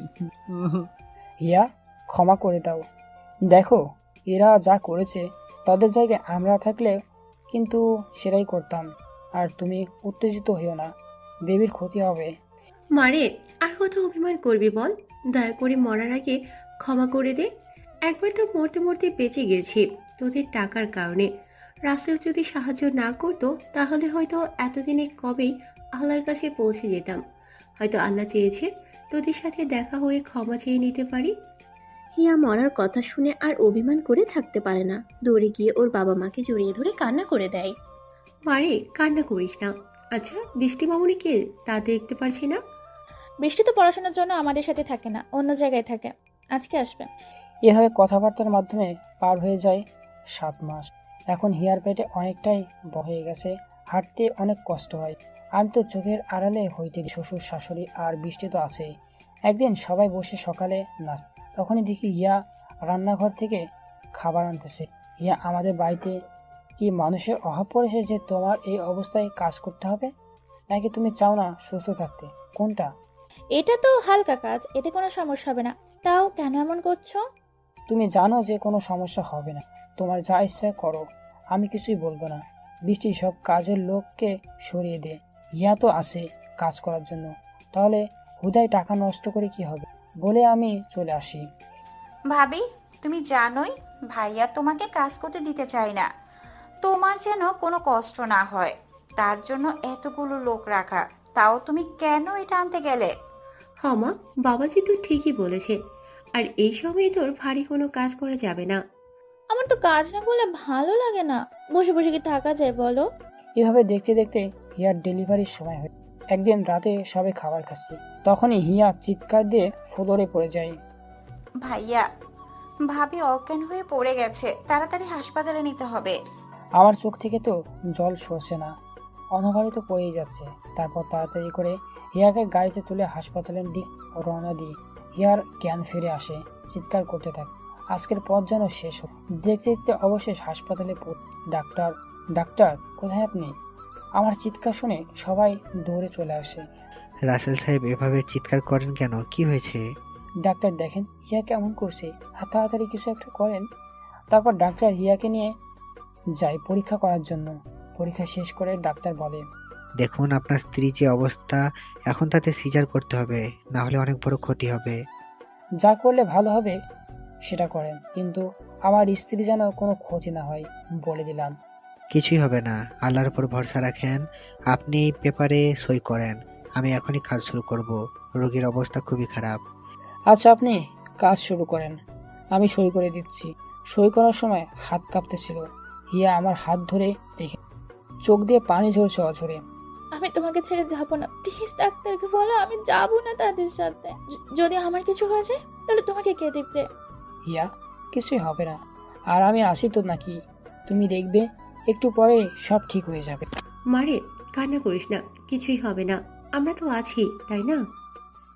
হিয়া, ক্ষমা করে দাও। দেখো, এরা যা করেছে তাদের জায়গায় আমরা থাকলে কিন্তু সেটাই করতাম। আর তুমি উত্তেজিত হইও না, বেবির ক্ষতি হবে। মারে, আর কত অভিমান করবি বল? দয়া করে মরার আগে ক্ষমা করে দে। একবার তো মরতে মরতে বেঁচে গেছি তোদের টাকার কারণে। রাসেল যদি সাহায্য না করতো তাহলে হয়তো এতদিনে কবেই আল্লাহর কাছে পৌঁছে যেতাম। হয়তো আল্লাহ চেয়েছে তোদের সাথে দেখা হয়ে ক্ষমা চেয়ে নিতে পারি। হিয়া মরার কথা শুনে আর অভিমান করে থাকতে পারে না, দৌড়ে গিয়ে ওর বাবা মাকে জড়িয়ে ধরে কান্না করে দেয়। মারে, কান্না করিস না। আচ্ছা, বৃষ্টি মামুনি কে, তা দেখতে পারছি না। বৃষ্টি তো পড়াশোনার জন্য আমাদের সাথে থাকে না, অন্য জায়গায় থাকে। আজকে আসবে। এভাবে কথাবার্তার মাধ্যমে পার হয়ে যায় 7 মাস। এখন হিয়ার পেটে অনেকটাই হয়ে গেছে, হাঁটতে অনেক কষ্ট হয়। আমি তো চোখের আড়ালে হইতে শ্বশুর শাশুড়ি আর বৃষ্টি তো আছেই। একদিন সবাই বসে সকালে নাচ, তখনই দেখি হিয়া রান্নাঘর থেকে খাবার আনতেছে। হিয়া, আমাদের বাড়িতে কি মানুষের অভাব পড়েছে যে তোমার এই অবস্থায় কাজ করতে হবে, নাকি তুমি চাও না সুস্থ থাকতে? কোনটা? এটা তো হালকা কাজ, এতে কোনো সমস্যা হবে না। তাও কেন এমন করছো? তুমি জানো যে কোনো সমস্যা হবে না, তোমার যা ইচ্ছা করো, আমি কিছুই বলবো না। বৃষ্টি সব কাজের লোককে সরিয়ে দে, হিয়া তো আছে কাজ করার জন্য, তাহলে হুদায় টাকা নষ্ট করে কি হবে, বলে আমি চলে আসি। ভাবি, তুমি জানোই ভাইয়া তোমাকে কাজ করতে দিতে চায় না। তোমার যেন কোনো কষ্ট না হয় তার জন্য এতগুলো লোক রাখা, তাও তুমি কেন এটা আনতে গেলে? মা, বাবাজি তো ঠিকই বলেছে। আর এই সময় তোর ভারী কোনো কাজ করা যাবে না। আমার তো কাজ না করলে ভালো লাগে না। বসে বসে কি থাকা যায় বলো? এভাবে দেখতে দেখতে হিয়ার ডেলিভারির সময় হয়। একদিন রাতে সবাই খাবার খাচ্ছি, তখনই হিয়া চিৎকার দিয়ে ফ্লোরে পড়ে যায়। ভাইয়া, ভাবি অজ্ঞান হয়ে পড়ে গেছে, তাড়াতাড়ি হাসপাতালে নিতে হবে। আমার চোখ থেকে তো জল সরছে না, অনবরত পড়েই যাচ্ছে। তারপর তাড়াতাড়ি করে হিয়াকে গাড়িতে তুলে হাসপাতালের দিক রওনা দিই। হিয়ার জ্ঞান ফিরে আসে, চিৎকার করতে থাকে। আজকের পথ যেন শেষ হয়। দেখতে দেখতে অবশেষ হাসপাতালে ডাক্তার, ডাক্তার কোথায় আপনি? আমার চিৎকার শুনে সবাই দৌড়ে চলে আসে। রাসেল সাহেব এভাবে চিৎকার করেন কেন? কি হয়েছে? ডাক্তার দেখেন হিয়া কেমন করছে, তাড়াতাড়ি কিছু একটা করেন। তারপর ডাক্তার হিয়াকে নিয়ে যায় পরীক্ষা করার জন্য। পরীক্ষা শেষ করে ডাক্তার বলে, দেখুন আপনার স্ত্রী যে অবস্থা, এখন তাতে সিজার করতে হবে, না হলে অনেক বড় ক্ষতি হবে। যা করলে ভালো হবে সেটা করেন, কিন্তু আমার স্ত্রী যেন কোনো ক্ষতি না হয় বলে দিলাম। কিছুই হবে না, আল্লাহর উপর ভরসা রাখেন। আপনি এই পেপারে সই করেন, আমি এখনই কাজ শুরু করব। রোগীর অবস্থা খুবই খারাপ। আচ্ছা আপনি কাজ শুরু করেন, আমি সই করে দিচ্ছি। সই করার সময় হাত কাঁপতেছিল। হিয়া আমার হাত ধরে রেখে চোখ দিয়ে পানি ঝরছে অঝরে। আমি তোমাকে ছেড়ে যাবো না, প্লিজ ডাক্তারকে বলো আমি যাবো না তাদের সাথে। যদি আমার কিছু হয়ে যায় তাহলে তোমাকে কে দেখবে? হিয়া কিছুই হবে না, আর আমি আসি তো নাকি, তুমি দেখবে একটু পরে সব ঠিক হয়ে যাবে। মারে, কান্না করিস না, কিছুই হবে না, আমরা তো আছি, তাই না?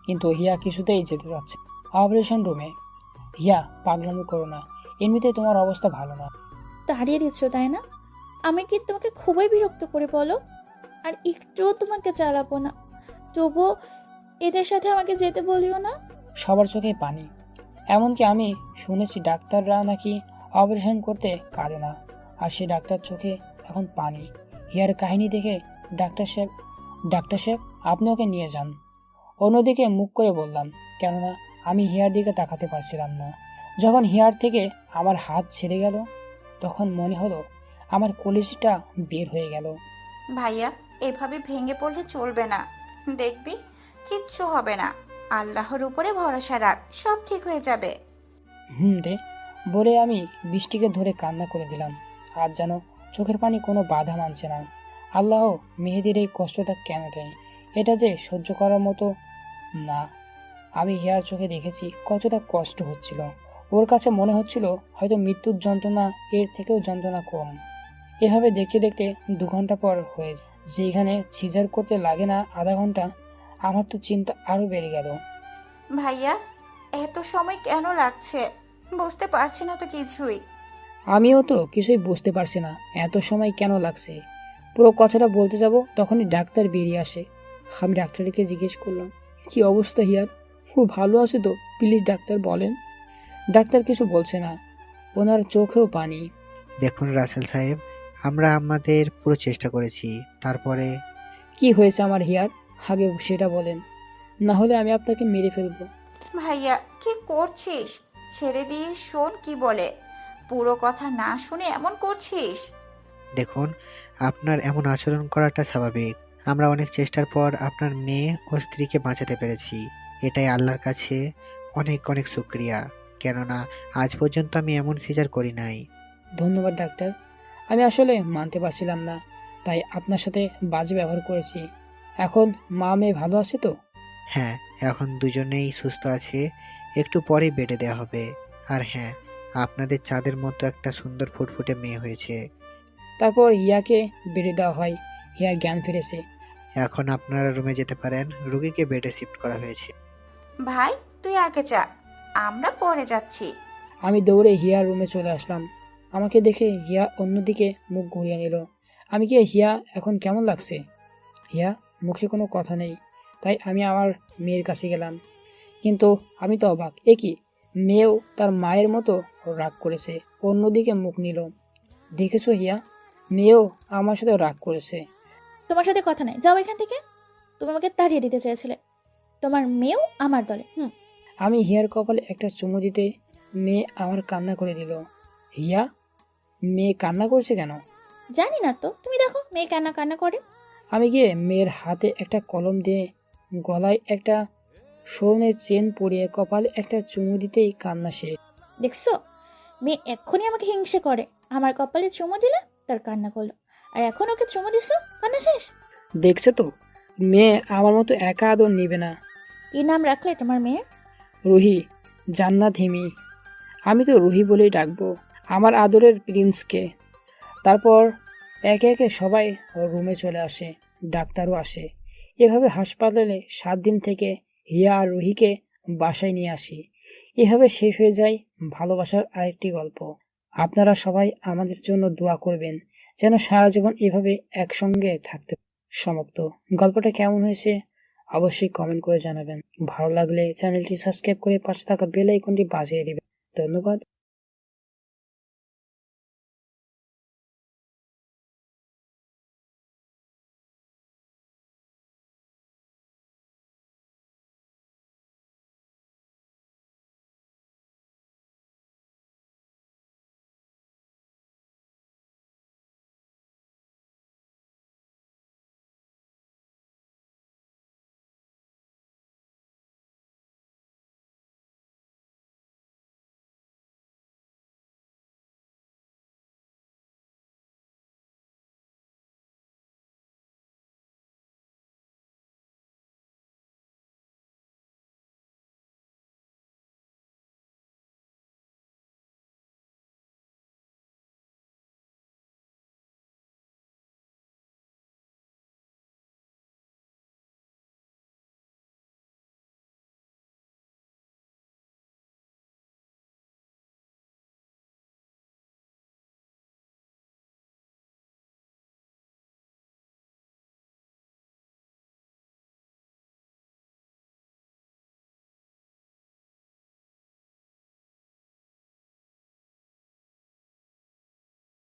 কিন্তু হিয়া কিছুতেই যেতে যাচ্ছে অপারেশন রুমে। হিয়া পাগলামি করো না, এমনিতে তোমার অবস্থা ভালো না। তাড়িয়ে দিচ্ছ তাই না? আমি কি তোমাকে খুবই বিরক্ত করে বলো? আর একটুও তোমাকে চালাবো না, তবুও এদের সাথে আমাকে যেতে বলিও না। সবার চোখে পানি, এমনকি আমি শুনেছি ডাক্তাররা নাকি অপারেশন করতে কাঁদে না, আর সে ডাক্তার চোখে এখন পানি। হিয়ার কাহিনী দেখে ডাক্তার সাহেব আপনি ওকে নিয়ে যান। অন্যদিকে মুখ করে বললাম, কেননা আমি হিয়ার দিকে তাকাতে পারছিলাম না। যখন হিয়ার থেকে আমার হাত ছেড়ে গেল তখন মনে হলো আমার কলিজাটা বের হয়ে গেল। ভাইয়া, এভাবে ভেঙে পড়লে চলবে না, দেখবি কিচ্ছু হবে না, আল্লাহর উপরে ভরসা রাখ, সব ঠিক হয়ে যাবে। রে বলে আমি বৃষ্টিকে ধরে কান্না করে দিলাম। আর যেন চোখের পানি কোনো বাধা মানছে না। আল্লাহ মেহেদির এই কষ্টটা কেন দেয়, এটা যে সহ্য করার মতো না। আমি হিয়ার চোখে দেখেছি কতটা কষ্ট হচ্ছিল। ওর কাছে মনে হচ্ছিল হয়তো মৃত্যুর যন্ত্রণা এর থেকেও যন্ত্রণা কম। এভাবে দেখতে দেখতে 2 ঘন্টা পর হয়ে যায়। যেখানে সিজার করতে লাগে না আধা ঘন্টা, আমার তো চিন্তা আরো বেড়ে গেল। ভাইয়া, এত সময় কেন লাগছে? বুঝতে পারছি না তো কিছুই। আমিও তো কিছুই বুঝতে পারছি না এত সময় কেন লাগছে। পুরো কথাটা বলতে যাব তখনই ডাক্তার বেরিয়ে আসে। আমি ডাক্তারকে জিজ্ঞেস করলাম, কি অবস্থা হিয়ার? ও ভালো আছে তো? প্লিজ ডাক্তার বলেন। ডাক্তার কিছু বলছে না, ওনার চোখেও পানি। দেখুন রাসেল সাহেব, আমরা আমাদের পুরো চেষ্টা করেছি, তারপরে কি হয়েছে আমার হিয়ার আগে সেটা বলেন, না হলে আমি আপনাকে মেরে ফেলবো। ভাইয়া, কি করছিস? ছেড়ে দিয়ে শোন কি বলে, পুরো কথা না শুনে এমন করছিস। দেখুন, আপনার এমন আচরণ করাটা স্বাভাবিক। আমরা অনেক চেষ্টার পর আপনার মেয়ে ও স্ত্রীকে বাঁচাতে পেরেছি, এটাই আল্লাহর কাছে অনেক অনেক শুক্রিয়া। কেননা আজ পর্যন্ত আমি এমন সিজার করি নাই। ধন্যবাদ ডাক্তার, আমি আসলে মানতে পারছিলাম না, তাই আপনার সাথে বাজে ব্যবহার করেছি। এখন মা মেয়ে ভালো আছে তো? হ্যাঁ, এখন দুজনেই সুস্থ আছে, একটু পরেই বেডে দেওয়া হবে। আর হ্যাঁ, আপনাদের চাঁদের মতো একটা সুন্দর ফুটফুটে মেয়ে হয়েছে। তারপর হিয়াকে বেড়ে দেওয়া হয়। হিয়া জ্ঞান ফিরেছে। এখন আপনারা রুমে যেতে পারেন, রোগীকে বেডে শিফট করা হয়েছে। ভাই, তুই আগে যা, আমরা পরে যাচ্ছি। আমি দৌড়ে হিয়ার রুমে চলে আসলাম। আমাকে দেখে হিয়া অন্যদিকে মুখ ঘুরিয়ে নিল। আমি কি হিয়া এখন কেমন লাগছে? হিয়া মুখে কোনো কথা নেই, তাই আমি আমার মেয়ের কাছে গেলাম। কিন্তু আমি তো অবাক, এ কি, মেয়েও তার মায়ের মতো রাগ করেছে। অন্যদিকে মুখ নিল। দেখেছো হিয়া, মেয়েও আমার সাথে রাগ করেছে। তোমার সাথে কথা নাই, যাও এখান থেকে। তুমি আমাকে তাড়িয়ে দিতে চেয়েছিলে, তোমার মেয়েও আমার দলে। আমি হিয়ার কপালে একটা চুমু দিতে মেয়ে আমার কান্না করে দিল। হিয়া, মেয়ে কান্না করছে কেন? জানি না তো, তুমি দেখো মেয়ে কান্না কান্না করে। আমি গিয়ে মেয়ের হাতে একটা কলম দিয়ে গলায় একটা স্বর্ণের চেন পরিয়ে কপালে একটা চুমু দিতেই কান্না শেষ। দেখছো, মেয়ে এক্ষুনি আমাকে হিংসে করে। আমার কপালে চুমু দিলে তার কান্না করলো, আর এখন ওকে চুমু দিছো, কান্না শেষ। দেখছে তো, মেয়ে আমার মতো একা আদর নিবে না। কি নাম রাখলে তোমার মেয়ে? রুহি, জান্নাত হিমি। আমি তো রুহি বলেই ডাকবো আমার আদরের প্রিন্সকে। তারপর একে একে সবাই রুমে চলে আসে, ডাক্তারও আসে। এভাবে হাসপাতালে 7 দিন থেকে হিয়া আর রুহিকে বাসায় নিয়ে আসি। এভাবে শেষ হয়ে যায় ভালোবাসার আরেকটি গল্প। আপনারা সবাই আমাদের জন্য দোয়া করবেন যেন সারা জীবন এভাবে একসঙ্গে থাকতে। সমাপ্ত। গল্পটা কেমন হয়েছে অবশ্যই কমেন্ট করে জানাবেন। ভালো লাগলে চ্যানেলটি সাবস্ক্রাইব করে পাশে থাকা বেল আইকনটি বাজিয়ে দিবেন। ধন্যবাদ।